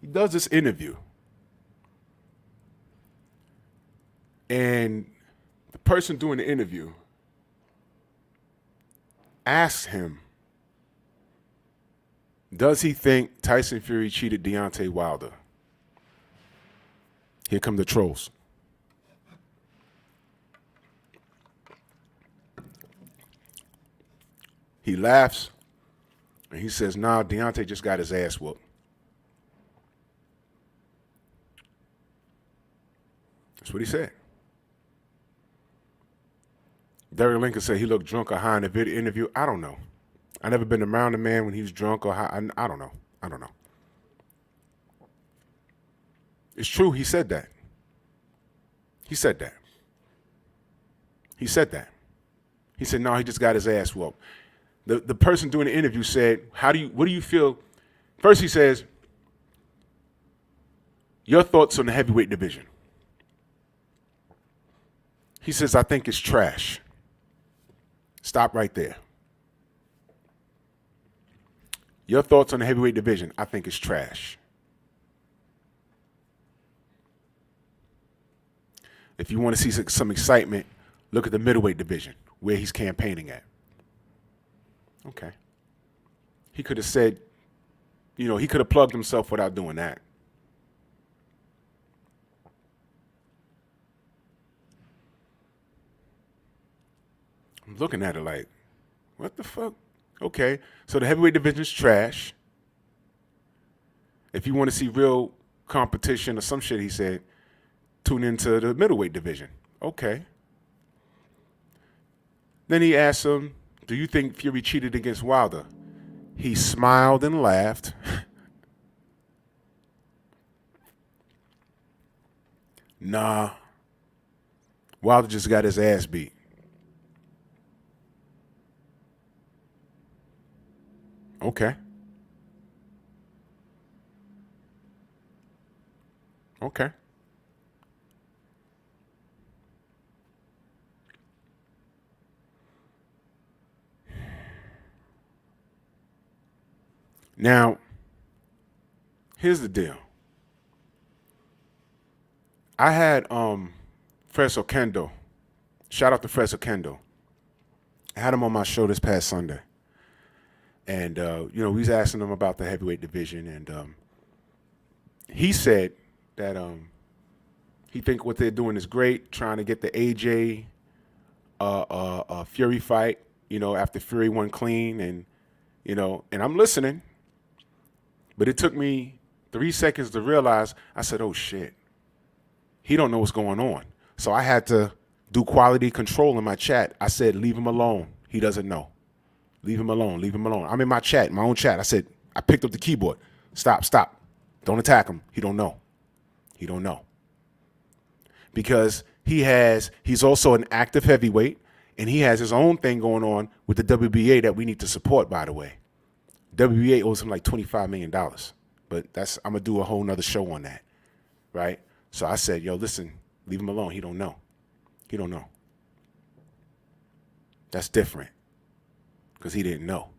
He does this interview. And the person doing the interview asked him, does he think Tyson Fury cheated Deontay Wilder? Here come the trolls. He laughs, and he says, nah, Deontay just got his ass whooped. That's what he said. Derek Lincoln said he looked drunk or high in the video interview. I don't know. I never been around a man when he was drunk or high. I don't know. I don't know. It's true. He said that. He said that. He said that. He said, no, he just got his ass whooped. The person doing the interview said, what do you feel? First he says, your thoughts on the heavyweight division. He says, I think it's trash. Stop right there. Your thoughts on the heavyweight division, I think it's trash. If you want to see some excitement, look at the middleweight division, where he's campaigning at. Okay. He could have said, he could have plugged himself without doing that. I'm looking at it like, what the fuck? Okay, so the heavyweight division is trash. If you want to see real competition or some shit, he said, tune into the middleweight division. Okay. Then he asked him, do you think Fury cheated against Wilder? He smiled and laughed. Nah. Wilder just got his ass beat. Okay. Okay. Now, here's the deal. I had Fres Oquendo. Shout out to Fres Oquendo. I had him on my show this past Sunday. And, we was asking him about the heavyweight division. And he said that he think what they're doing is great, trying to get the AJ Fury fight, after Fury won clean. And, and I'm listening. But it took me 3 seconds to realize, I said, oh, shit. He don't know what's going on. So I had to do quality control in my chat. I said, leave him alone. He doesn't know. Leave him alone. Leave him alone. I'm in my chat, my own chat. I said, I picked up the keyboard. Stop. Don't attack him. He don't know. He don't know. Because he's also an active heavyweight, and he has his own thing going on with the WBA that we need to support, by the way. WBA owes him like $25 million. But I'm going to do a whole nother show on that, right? So I said, yo, listen, leave him alone. He don't know. He don't know. That's different because he didn't know.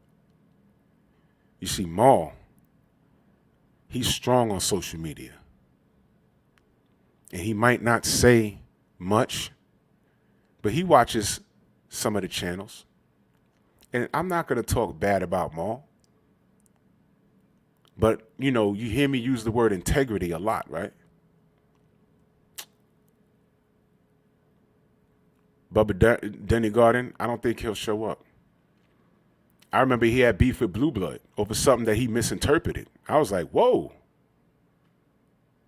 You see, Maul, he's strong on social media. And he might not say much, but he watches some of the channels. And I'm not going to talk bad about Maul. But, you know, you hear me use the word integrity a lot, right? Bubba Denny Garden, I don't think he'll show up. I remember he had beef with Blue Blood over something that he misinterpreted. I was like, whoa.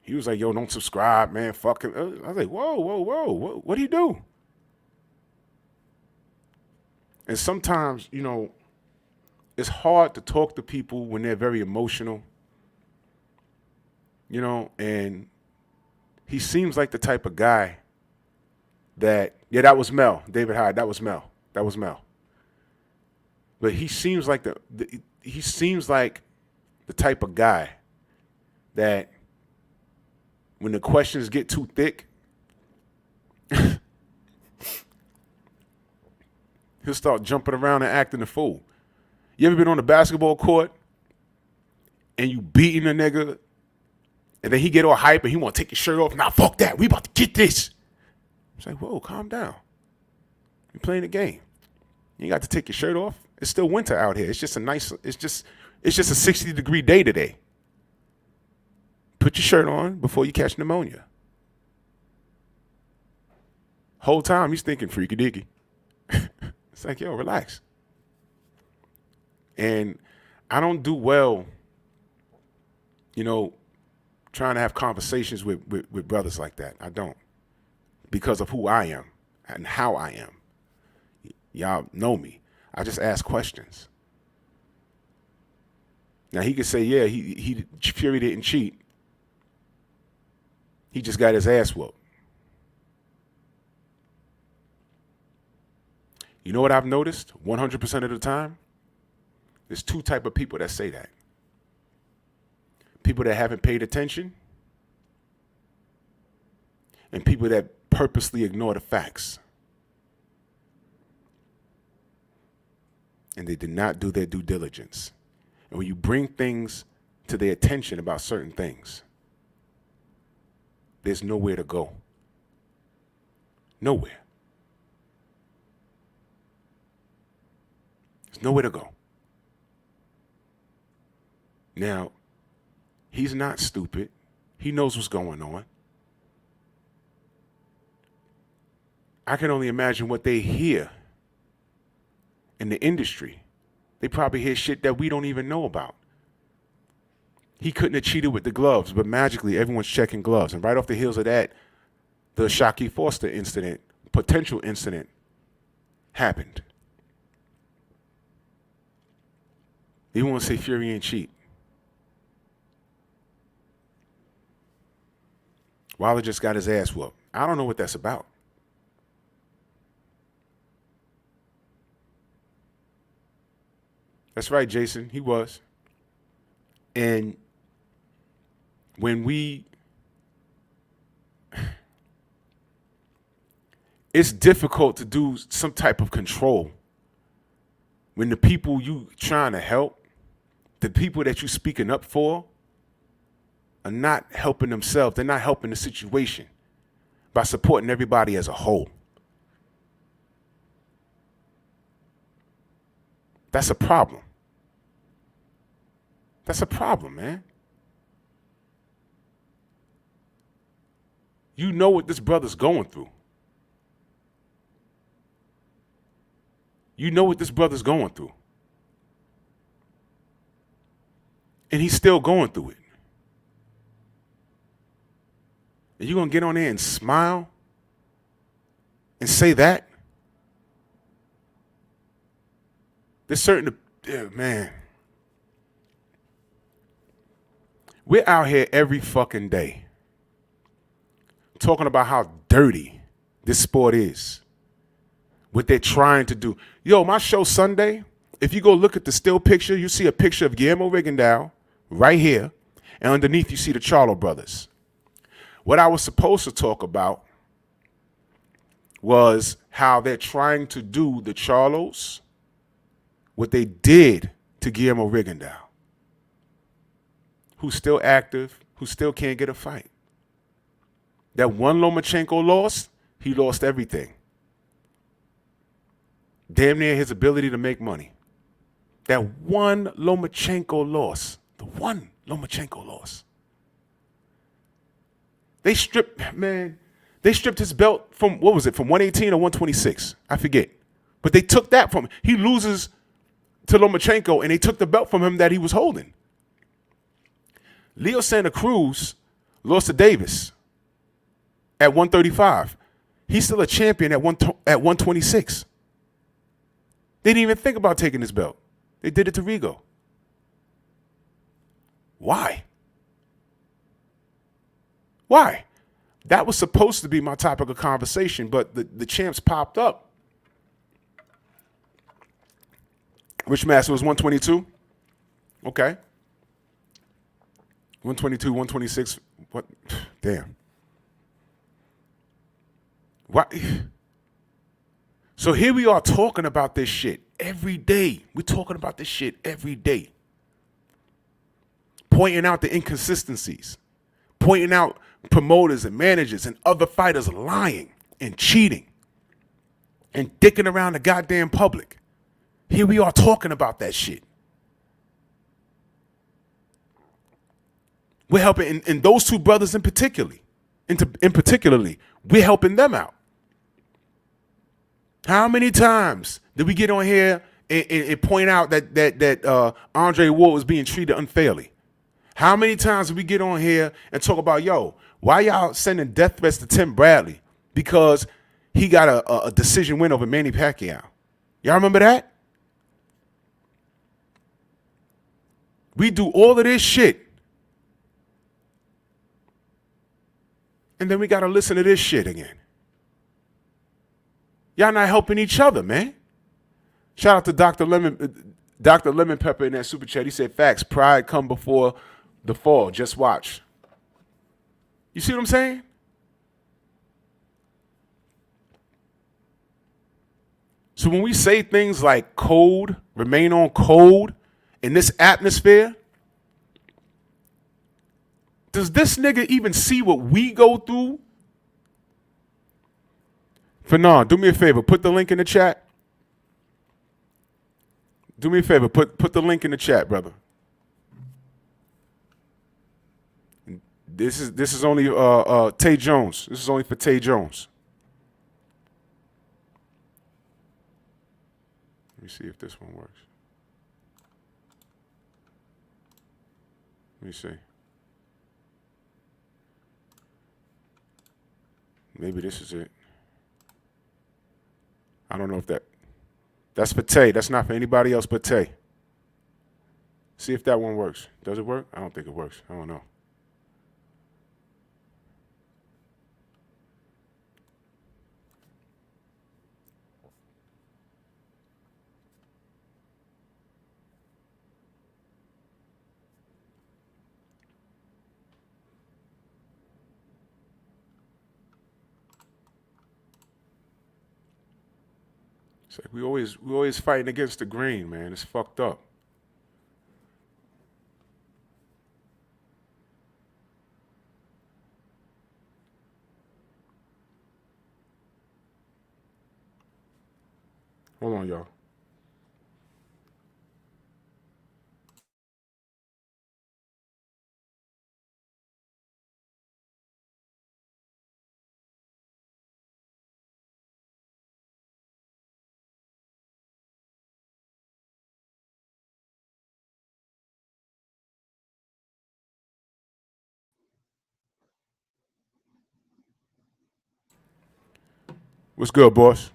He was like, yo, don't subscribe, man. Fuck him. I was like, whoa. What do you do? And sometimes, you know, it's hard to talk to people when they're very emotional, you know, and he seems like the type of guy that, yeah, that was Mel, David Hyde, that was Mel. But he seems like the type of guy that when the questions get too thick, he'll start jumping around and acting a fool. You ever been on the basketball court and you beating a nigga and then he get all hype and he want to take his shirt off? Nah, fuck that. We about to get this. It's like, whoa, calm down. You're playing the game. You got to take your shirt off. It's still winter out here. It's just a 60-degree day today. Put your shirt on before you catch pneumonia. Whole time he's thinking freaky dicky. It's like, yo, relax. And I don't do well, you know, trying to have conversations with brothers like that. I don't. Because of who I am and how I am. Y'all know me. I just ask questions. Now he could say, yeah, Fury didn't cheat. He just got his ass whooped. You know what I've noticed? 100% of the time, there's two type of people that say that. People that haven't paid attention and people that purposely ignore the facts. And they did not do their due diligence. And when you bring things to their attention about certain things, there's nowhere to go. Nowhere. There's nowhere to go. Now, he's not stupid. He knows what's going on. I can only imagine what they hear in the industry. They probably hear shit that we don't even know about. He couldn't have cheated with the gloves, but magically everyone's checking gloves. And right off the heels of that, the Shaki Foster incident, potential incident, happened. You want to say Fury ain't cheat. Wilder just got his ass whooped. I don't know what that's about. That's right, Jason. He was. And when it's difficult to do some type of control when the people you trying to help, the people that you speaking up for, are not helping themselves. They're not helping the situation by supporting everybody as a whole. That's a problem. That's a problem, man. You know what this brother's going through. You know what this brother's going through. And he's still going through it. And you're going to get on there and smile and say that? There's certain, man. We're out here every fucking day talking about how dirty this sport is. What they're trying to do. Yo, my show Sunday, if you go look at the still picture, you see a picture of Guillermo Rigondeaux right here. And underneath you see the Charlo brothers. What I was supposed to talk about was how they're trying to do the Charlos what they did to Guillermo Rigondeaux, who's still active, who still can't get a fight. That one Lomachenko lost, he lost everything. damn near his ability to make money. That one Lomachenko loss, the one Lomachenko loss. They stripped his belt from, what was it, from 118 or 126? I forget. But they took that from him. He loses to Lomachenko, and they took the belt from him that he was holding. Leo Santa Cruz lost to Davis at 135. He's still a champion at 126. They didn't even think about taking his belt. They did it to Rigo. Why? Why? That was supposed to be my topic of conversation, but the champs popped up. Rich Master was 122. Okay. 122, 126. What? Damn. What? So here we are talking about this shit every day. We're talking about this shit every day. Pointing out the inconsistencies. Pointing out promoters and managers and other fighters lying and cheating and dicking around the goddamn public. Here we are talking about that shit. We're helping, and those two brothers in particularly, we're helping them out. How many times did we get on here and point out that Andre Ward was being treated unfairly? How many times did we get on here and talk about, yo, why y'all sending death threats to Tim Bradley because he got a decision win over Manny Pacquiao? Y'all remember that? We do all of this shit. And then we got to listen to this shit again. Y'all not helping each other, man. Shout out to Dr. Lemon Pepper in that super chat. He said, facts, pride come before the fall. Just watch. You see what I'm saying? So when we say things like code, remain on code, in this atmosphere, does this nigga even see what we go through? Fannon, do me a favor. Put the link in the chat. Do me a favor. Put the link in the chat, brother. This is only Tay Jones. This is only for Tay Jones. Let me see if this one works. Let me see. Maybe this is it. I don't know if that's for Tay. That's not for anybody else but Tay. See if that one works. Does it work? I don't think it works. I don't know. It's like we always fighting against the grain, man. It's fucked up. Hold on, y'all. What's good, boss?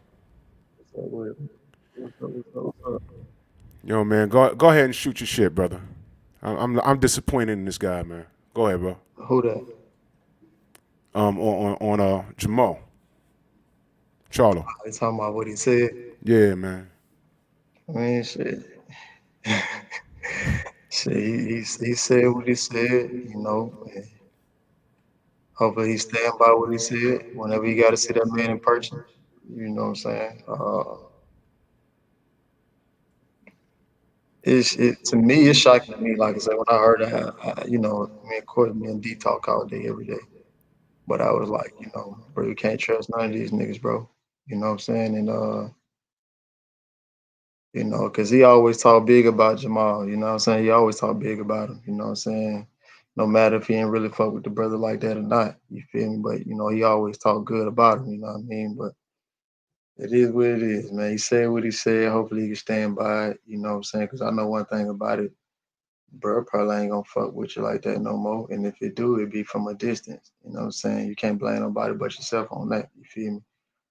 Yo, man, go ahead and shoot your shit, brother. I'm disappointed in this guy, man. Go ahead, bro. Who that? On Jermall. Charlo. They talking about what he said. Yeah, man. I mean, shit. Shit, he said what he said, you know. And hopefully he stand by what he said whenever you got to see that man in person. You know what I'm saying? To me, it's shocking to me. Like I said, when I heard that, you know, me and Courtney, me and D talk all day, every day. But I was like, you know, bro, you can't trust none of these niggas, bro. You know what I'm saying? And You know, because he always talk big about Jermall. You know what I'm saying? He always talk big about him. You know what I'm saying? No matter if he ain't really fuck with the brother like that or not. You feel me? But you know, he always talk good about him. You know what I mean? But it is what it is, man. He said what he said. Hopefully he can stand by it. You know what I'm saying? Because I know one thing about it. Bro probably ain't gonna fuck with you like that no more. And if it do, it be from a distance. You know what I'm saying? You can't blame nobody but yourself on that. You feel me?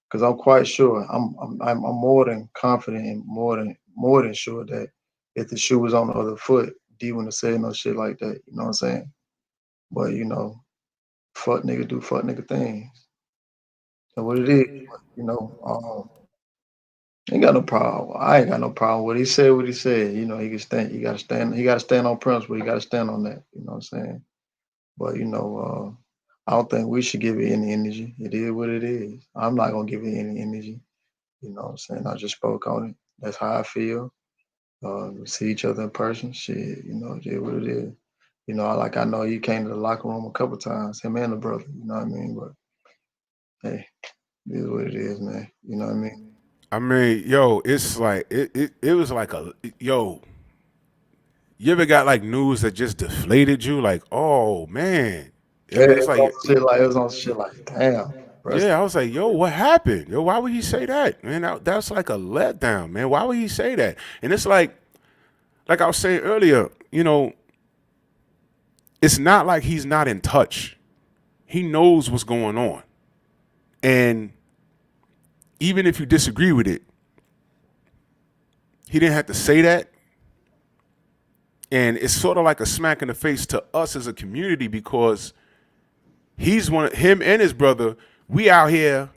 Because I'm quite sure, I'm more than confident and more than sure that if the shoe was on the other foot, D wouldn't have said no shit like that. You know what I'm saying? But you know, fuck nigga do fuck nigga things. That's what it is. But, you know, ain't got no problem. I ain't got no problem with it. He said what he said. You know, he can stand. You gotta stand. He gotta stand on principle. He gotta stand on that. You know what I'm saying? But you know, I don't think we should give it any energy. It is what it is. I'm not gonna give it any energy. You know what I'm saying? I just spoke on it. That's how I feel. We see each other in person. Shit, you know, it is what it is. You know, like I know he came to the locker room a couple times, him and the brother, you know what I mean? But hey, it is what it is, man. You know what I mean? I mean, yo, it's like it was like a yo. You ever got like news that just deflated you? Like, oh man. I Yeah, mean, it it's was on like, shit like it was on shit like damn, bro. yeah. I was like, yo, what happened? Yo, why would he say that? Man, that's like a letdown, man. Why would he say that? And it's like I was saying earlier, you know, it's not like he's not in touch. He knows what's going on, and even if you disagree with it, he didn't have to say that. And it's sort of like a smack in the face to us as a community because him and his brother, we out here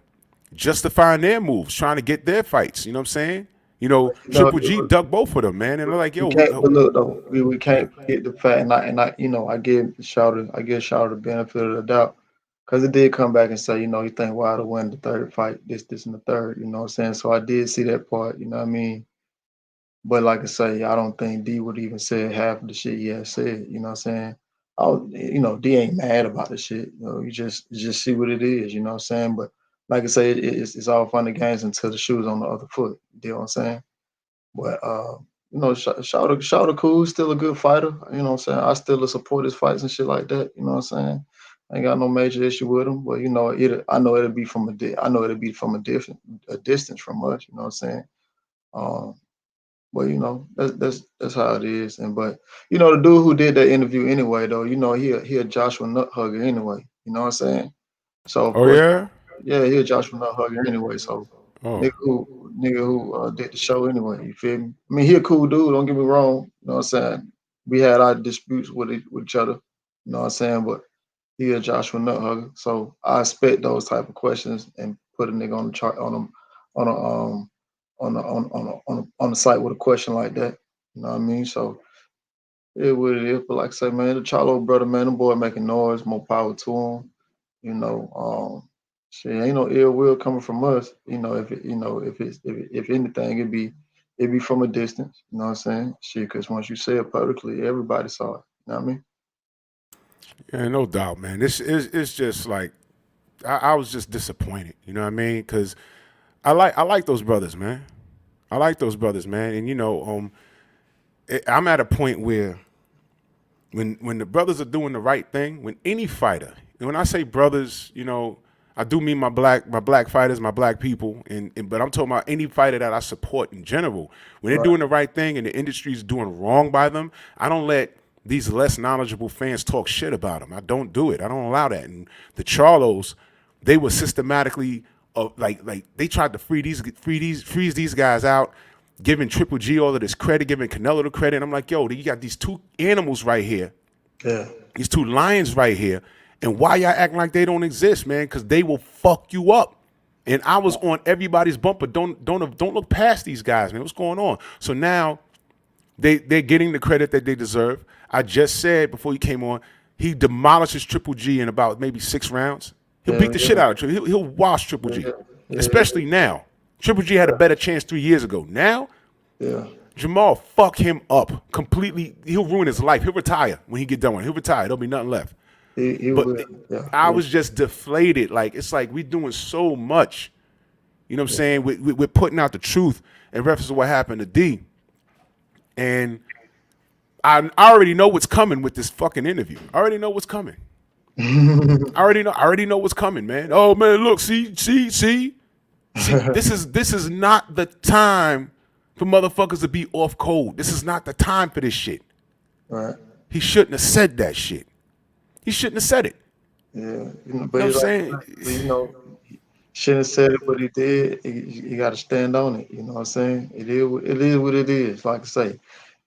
justifying their moves, trying to get their fights. You know what I'm saying? You know, You know, Triple G dug both of them, man. And they're like, we yo, can't. But look though, we can't forget the fact, and I, you know, I give Shouter the benefit of the doubt, because it did come back and say, you know, he think Wilder win the third fight, this, and the third. You know what I'm saying? So I did see that part. You know what I mean? But like I say, I don't think D would even say half of the shit he had said. You know what I'm saying? You know, D ain't mad about the shit. You know, you just see what it is. You know what I'm saying? But like I say, it's all fun and games until the shoe's on the other foot. You know what I'm saying? But you know, Shouter cool, still a good fighter. You know what I'm saying? I still support his fights and shit like that. You know what I'm saying? I ain't got no major issue with him. But you know, I know it'll be from I know it'll be from a distance from us. You know what I'm saying? Um, but you know, that's how it is. And but you know, the dude who did that interview anyway, though, you know, he a Joshua Nut hugger anyway. You know what I'm saying? So of oh course, yeah, yeah, he a Joshua Nut hugger anyway. So oh nigga who did the show anyway. You feel me? I mean, he a cool dude. Don't get me wrong. You know what I'm saying? We had our disputes with each other. You know what I'm saying? But he a Joshua Nut hugger. So I expect those type of questions and put a nigga on the chart on a on the site with a question like that. You know what I mean? So it what it is. But like I say, man, the Charlo brother, man, the boy making noise. More power to him. You know, shit, ain't no ill will coming from us. You know, if it, you know, if anything, it'd be from a distance. You know what I'm saying? Shit, because once you say it publicly, everybody saw it. You know what I mean? yeah, no doubt, man. It's just like I was just disappointed. You know what I mean? Because I like those brothers, man. I like those brothers, man. And you know, I'm at a point where when the brothers are doing the right thing, when any fighter, and when I say brothers, you know, I do mean my black fighters, my black people, and but I'm talking about any fighter that I support in general. When they're Right. doing the right thing and the industry's doing wrong by them, I don't let these less knowledgeable fans talk shit about them. I don't do it. I don't allow that. And the Charlos, they were systematically like they tried to freeze these guys out, giving Triple G all of this credit, giving Canelo the credit. And I'm like, yo, you got these two animals right here, Yeah. these two lions right here, and why y'all acting like they don't exist, man? Because they will fuck you up. And I was on everybody's bumper. Don't look past these guys, man. What's going on? So now they're getting the credit that they deserve. I just said before you came on, he demolishes Triple G in about maybe 6 rounds. He'll beat Yeah. the shit out of Triple. He'll wash Triple Yeah. G, Yeah. especially now. Triple G had a better chance 3 years ago. Now, Yeah. Jermall fuck him up completely. He'll ruin his life. He'll retire when he get done with it. He'll retire. There'll be nothing left. He But will. Yeah. I was just deflated. Like it's like we doing so much. You know what I'm saying? We're putting out the truth in reference to what happened to D. And I already know what's coming with this fucking interview. I already know what's coming. I already know what's coming, man. Oh man, look, see. This is not the time for motherfuckers to be off code. This is not the time for this shit. Right. He shouldn't have said that shit. He shouldn't have said it. Yeah. You know, You know but what I'm like, saying? you know, he shouldn't have said it, but he did. You got to stand on it. You know what I'm saying? It is what it is. Like I say,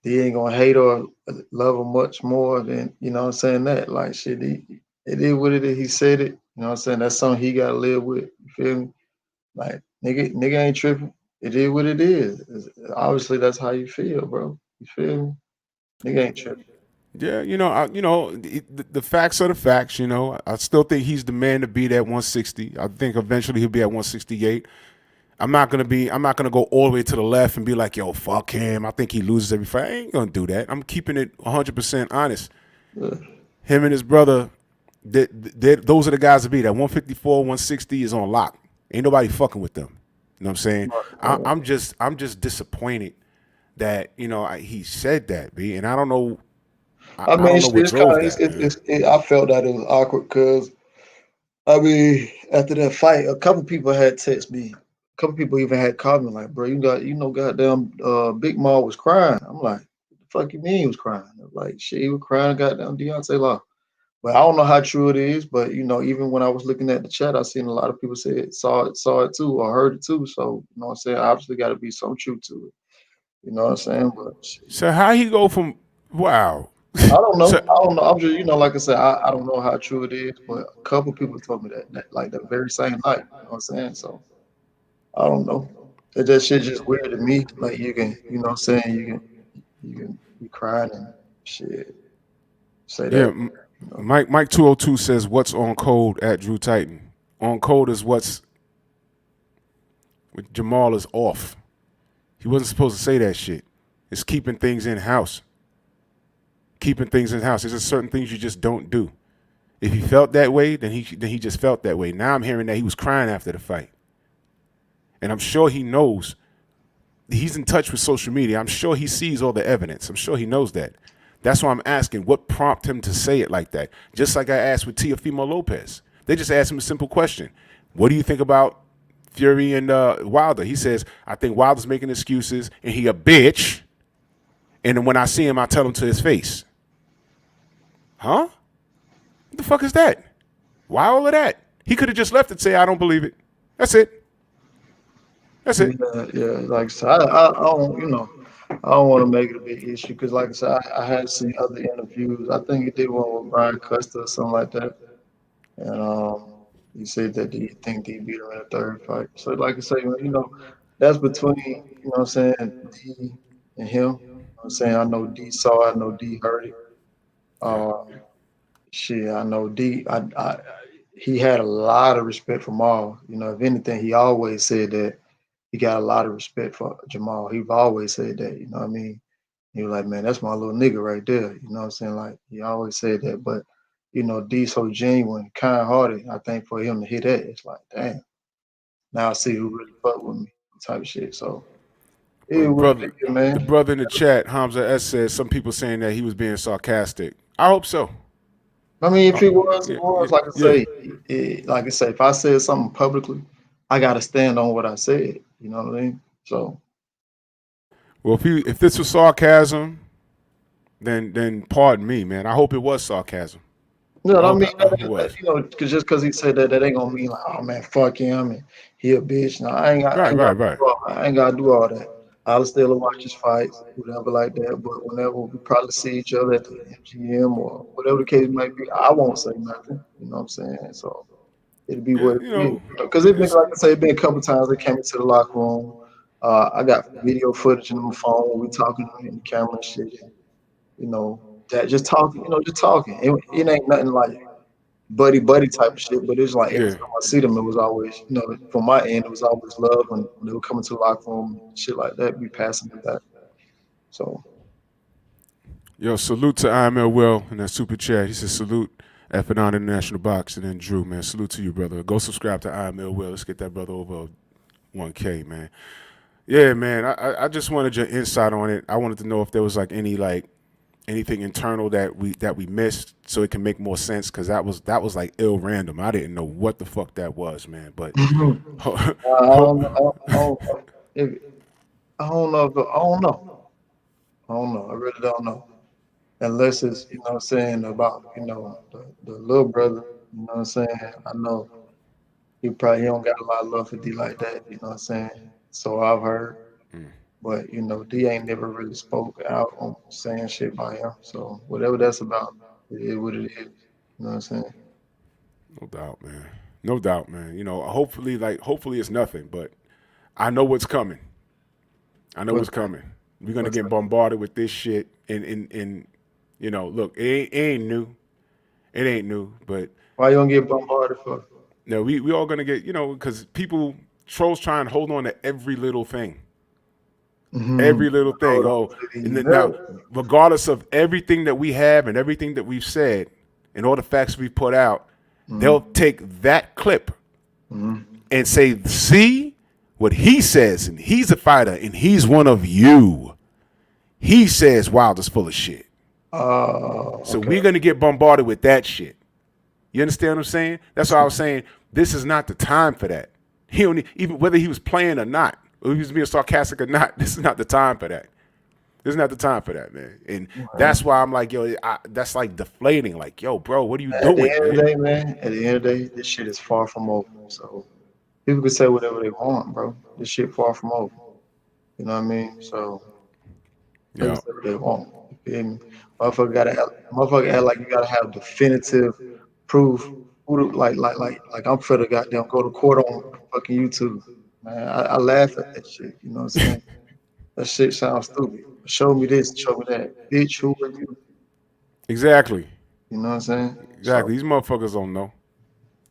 he ain't gonna hate or love him much more than, you know what I'm saying, that. Like shit, it is what it is. He said it. You know what I'm saying? That's something he gotta live with. You feel me? Like nigga ain't tripping. It is what it is. Obviously that's how you feel, bro. You feel me? Nigga ain't tripping. Yeah, the facts are the facts. I still think he's the man to beat at 160. I think eventually he'll be at 168. I'm not gonna go all the way to the left and be like, yo, fuck him. I think he loses every fight. I ain't gonna do that. I'm keeping it 100% honest. Yeah. Him and his brother, those are the guys to beat. At 154, 160 is on lock. Ain't nobody fucking with them. You know what I'm saying? I'm just disappointed that he said that, B, and I don't know. I I mean, don't know what it's kind drove of that. I felt that it was awkward because I mean, after that fight, a couple people had text me. A couple people even had called me like, "Bro, goddamn, Big Maul was crying." I'm like, "What the fuck you mean he was crying?" Like, shit, he was crying, goddamn Deontay Law. But I don't know how true it is. But even when I was looking at the chat, I seen a lot of people say saw it too, or heard it too. So what I'm saying, obviously got to be some truth to it. You know what I'm saying? But shit, So how he go from wow? I don't know. So I don't know. I'm just, like I said, I don't know how true it is, but a couple people told me that like the very same night. You know what I'm saying? So I don't know. That shit just weird to me. Like you can, you know what I'm saying? You can be crying and shit. Say yeah, that. You know. Mike 202 says what's on code at Drew Titan. On code is what's with Jermall is off. He wasn't supposed to say that shit. It's keeping things in house. Keeping things in house. There's just certain things you just don't do. If he felt that way, then he just felt that way. Now I'm hearing that he was crying after the fight, and I'm sure he knows. He's in touch with social media. I'm sure he sees all the evidence. I'm sure he knows that. That's why I'm asking what prompted him to say it like that. Just like I asked with Teofimo Lopez. They just asked him a simple question. What do you think about Fury and Wilder? He says, I think Wilder's making excuses and he a bitch. And then when I see him, I tell him to his face. Huh? What the fuck is that? Why all of that? He could have just left and say, I don't believe it. That's it. That's it. Yeah. Like I said, I don't, I don't want to make it a big issue because, like I said, I had seen other interviews. I think he did one with Brian Custer or something like that, and he said that he think he beat him in the third fight. So, like I say, that's between what I'm saying, D and him. You know what I'm saying, I know D saw it, I know D heard it. Yeah. Uh, Shit, I know D. He had a lot of respect for Maul. If anything, he always said that he got a lot of respect for Jermall. He's always said that. You know what I mean? He was like, man, that's my little nigga right there. You know what I'm saying? Like he always said that. But D so genuine, kind hearted. I think for him to hit that, it's like, damn. Now I see who really fuck with me, type of shit. So it Well, is what it is, the man. brother in the chat, Hamza S, says some people saying that he was being sarcastic. I hope so. I mean, if it was, it Yeah, was yeah, like I yeah. say, like I say, if I said something publicly, I gotta stand on what I said. You know what I mean? So Well, if this was sarcasm, then pardon me, man. I hope it was sarcasm. no, I mean, I hope it was. just because he said that, that ain't gonna mean like, oh man, fuck him and he a bitch. No, I Right, ain't right, got, right. I ain't gotta do all that. I'll still watch his fights, whatever like that. But whenever we probably see each other at the MGM or whatever the case might be, I won't say nothing. You know what I'm saying? So it'll be Yeah, what it is. Because it been it's like I say, it been a couple times they came into the locker room. I got video footage on my phone when we talking in the camera and shit. And, that just talking, just talking. It ain't nothing like buddy type of shit, but it's like every yeah. time I see them, it was always, from my end, it was always love when they would come into the locker room, shit like that, be passing it back. So Yo, salute to IML Will in that super chat. He says salute at Fannon International Box and then Drew, man. Salute to you, brother. Go subscribe to IML Will. Let's get that brother over 1K, man. Yeah, man. I just wanted your insight on it. I wanted to know if there was like anything internal that we missed, so it can make more sense. Because that was like ill random. I didn't know what the fuck that was, man. But don't know. If, I don't know. I don't know. I don't know. I really don't know. Unless it's, you know what I'm saying, about, the little brother, you know what I'm saying? I know he don't got a lot of love for D like that, you know what I'm saying? So I've heard. But, D ain't never really spoke out on saying shit by him. So whatever that's about, it is what it is. You know what I'm saying? no doubt, man. No doubt, man. Hopefully it's nothing, but I know what's coming. I know What's what's coming. We're gonna what's get bombarded with this shit, and look, it ain't new. It ain't new, but why you don't get bombarded for? no, we all gonna get, because trolls try and hold on to every little thing. Mm-hmm. Every little thing. Hold on Oh, to and these now, nerves. regardless of everything that we have and everything that we've said and all the facts we've put out, they'll take that clip and say, see what he says, and he's a fighter, and he's one of you. He says Wilder's full of shit. Oh, So okay. we're gonna get bombarded with that shit. You understand what I'm saying? That's why I was saying this is not the time for that. He don't even whether he was playing or not, or he was being sarcastic or not. This is not the time for that. This is not the time for that, man. And that's why I'm like, yo, that's like deflating. Like, yo, bro, what are you At the doing, end of the man? day, man, at the end of the day, this shit is far from over. So people can say whatever they want, bro. This shit far from over. You know what I mean? So people Yeah, say what they want. You feel me? Motherfucker act like you gotta have definitive proof. Like I'm finna goddamn go to court on fucking YouTube. Man, I laugh at that shit. You know what I'm saying? That shit sounds stupid. Show me this, show me that. Bitch, who are you? exactly, You know what I'm saying? So exactly. These motherfuckers don't know.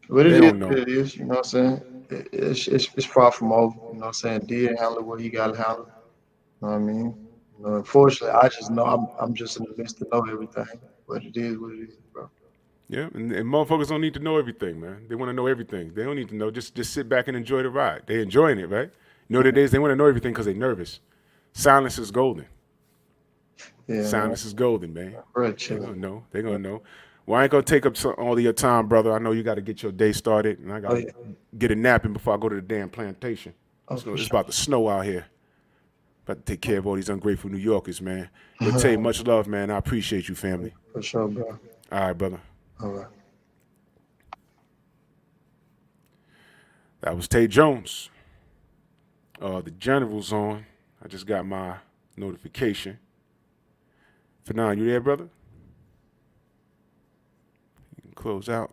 what They it is, don't what know. it is, you know what I'm saying? It's far from over, you know what I'm saying? Did handle what he gotta handle. You know what I mean? Unfortunately, I just know I'm just in the midst to know everything. But it is what it is, bro. Yeah, and motherfuckers don't need to know everything, man. They want to know everything. They don't need to know. Just sit back and enjoy the ride. They enjoying it, right? You know what it is? They want to know everything because they're nervous. Silence is golden. Yeah, man. Silence is golden, man. Bro, They chilling. gonna know. They gonna know. Well, I ain't gonna take up all of your time, brother. I know you got to get your day started, and I Oh gotta yeah. get a napping before I go to the damn plantation. Oh for It's sure. about to snow out here. About to take care of all these ungrateful New Yorkers, man. Yo, Tay, much love, man. I appreciate you, family. For sure, bro. All right, brother. All right. That was Tay Jones. The general's on. I just got my notification. Fannon, you there, brother? You can close out.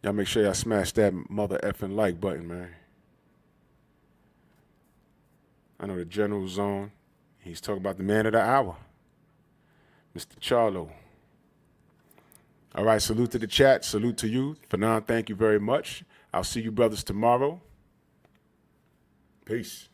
Y'all make sure y'all smash that mother effing like button, man. I know the general's on. He's talking about the man of the hour, Mr. Charlo. All right, salute to the chat. Salute to you. Fannon, thank you very much. I'll see you brothers tomorrow. Peace.